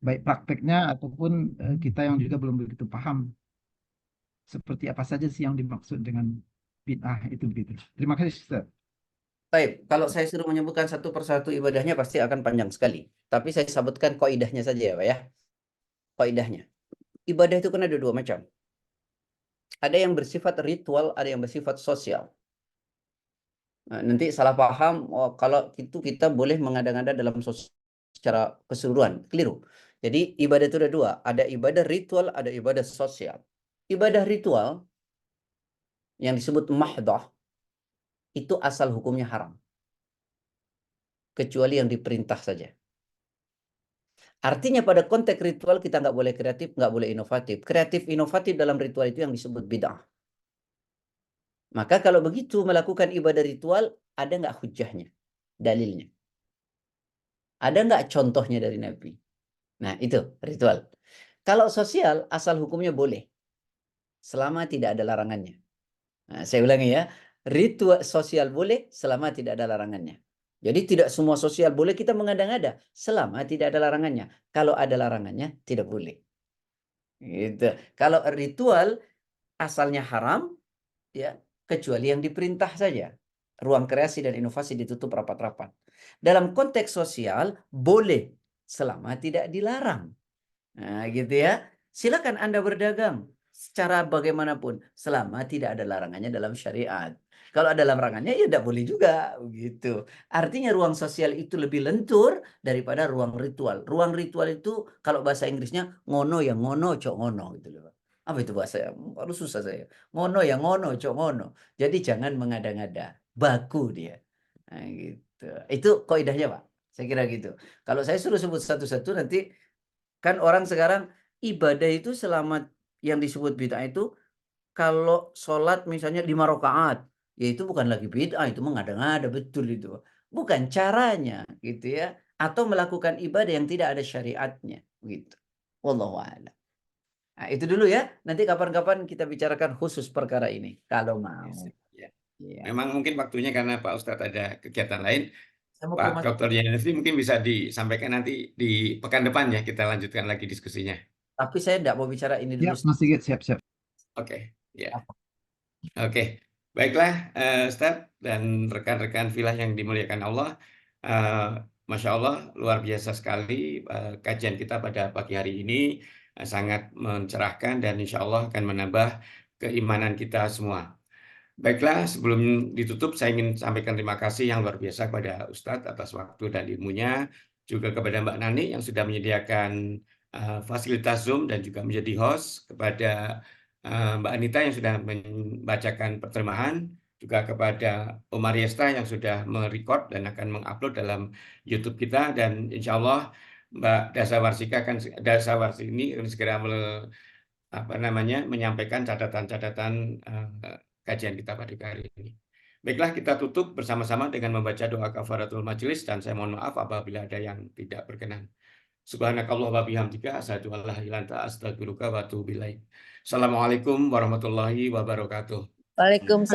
Baik prakteknya ataupun kita yang juga belum begitu paham seperti apa saja sih yang dimaksud dengan bid'ah itu begitu. Terima kasih Ustaz. Baik, kalau saya suruh menyebutkan satu persatu ibadahnya pasti akan panjang sekali. Tapi saya sebutkan kaidahnya saja ya Pak ya. Kaidahnya. Ibadah itu kan ada dua macam. Ada yang bersifat ritual, ada yang bersifat sosial. Nah, nanti salah paham, kalau itu kita boleh mengada-ngada dalam secara keseluruhan. Keliru. Jadi ibadah itu ada dua. Ada ibadah ritual, ada ibadah sosial. Ibadah ritual yang disebut mahdah itu asal hukumnya haram. Kecuali yang diperintah saja. Artinya pada konteks ritual kita nggak boleh kreatif, nggak boleh inovatif. Kreatif inovatif dalam ritual itu yang disebut bid'ah. Maka kalau begitu melakukan ibadah ritual, ada nggak hujahnya, dalilnya? Ada nggak contohnya dari Nabi? Nah itu ritual. Kalau sosial, asal hukumnya boleh. Selama tidak ada larangannya. Nah, saya ulangi ya, ritual sosial boleh selama tidak ada larangannya. Jadi tidak semua sosial boleh kita mengada-ngada selama tidak ada larangannya. Kalau ada larangannya tidak boleh. Gitu. Kalau ritual asalnya haram, ya kecuali yang diperintah saja. Ruang kreasi dan inovasi ditutup rapat-rapat. Dalam konteks sosial boleh selama tidak dilarang. Nah, gitu ya. Silakan Anda berdagang secara bagaimanapun selama tidak ada larangannya dalam syariat. Kalau ada larangannya ya tidak boleh juga begitu. Artinya ruang sosial itu lebih lentur daripada ruang ritual. Ruang ritual itu kalau bahasa Inggrisnya ngono ya ngono cok ngono gitu loh. Apa itu bahasa? Harus susah saya. Ngono ya ngono cok ngono. Jadi jangan mengada-ngada. Baku dia. Nah, gitu. Itu kaidahnya Pak. Saya kira gitu. Kalau saya suruh sebut satu-satu nanti kan orang sekarang ibadah itu selama yang disebut bid'ah itu kalau sholat misalnya 5 rakaat, ya itu bukan lagi bid'ah, itu mengada-ngada betul itu. Bukan caranya gitu ya. Atau melakukan ibadah yang tidak ada syariatnya gitu. Wallahu a'lam. Nah, itu dulu ya. Nanti kapan-kapan kita bicarakan khusus perkara ini kalau mau. Ya. Ya. Memang mungkin waktunya karena Pak Ustadz ada kegiatan lain. Saya mau ke Pak rumah. Dr. Yanesi mungkin bisa disampaikan nanti di pekan depan ya, kita lanjutkan lagi diskusinya. Tapi saya tidak mau bicara ini dulu. Siap, Mas Sigit, siap-siap. Oke, ya. Oke, baiklah Ustadz dan rekan-rekan filah yang dimuliakan Allah. Masya Allah, luar biasa sekali kajian kita pada pagi hari ini. Sangat mencerahkan dan insya Allah akan menambah keimanan kita semua. Baiklah, sebelum ditutup saya ingin sampaikan terima kasih yang luar biasa kepada Ustadz atas waktu dan ilmunya, juga kepada Mbak Nani yang sudah menyediakan fasilitas Zoom dan juga menjadi host, kepada Mbak Anita yang sudah membacakan perterjemahan, juga kepada Omar Yesta yang sudah merecord dan akan mengupload dalam YouTube kita, dan insya Allah Mbak Dasawarsi ini akan segera menyampaikan catatan-catatan kajian kita pada hari ini. Baiklah, kita tutup bersama-sama dengan membaca doa kafaratul majelis dan saya mohon maaf apabila ada yang tidak berkenan. Subhanakallah wa bihamdika asyhadu an la ilaha illa anta astaghfiruka wa atubu ilaik. Assalamualaikum warahmatullahi wabarakatuh. Waalaikumsalam.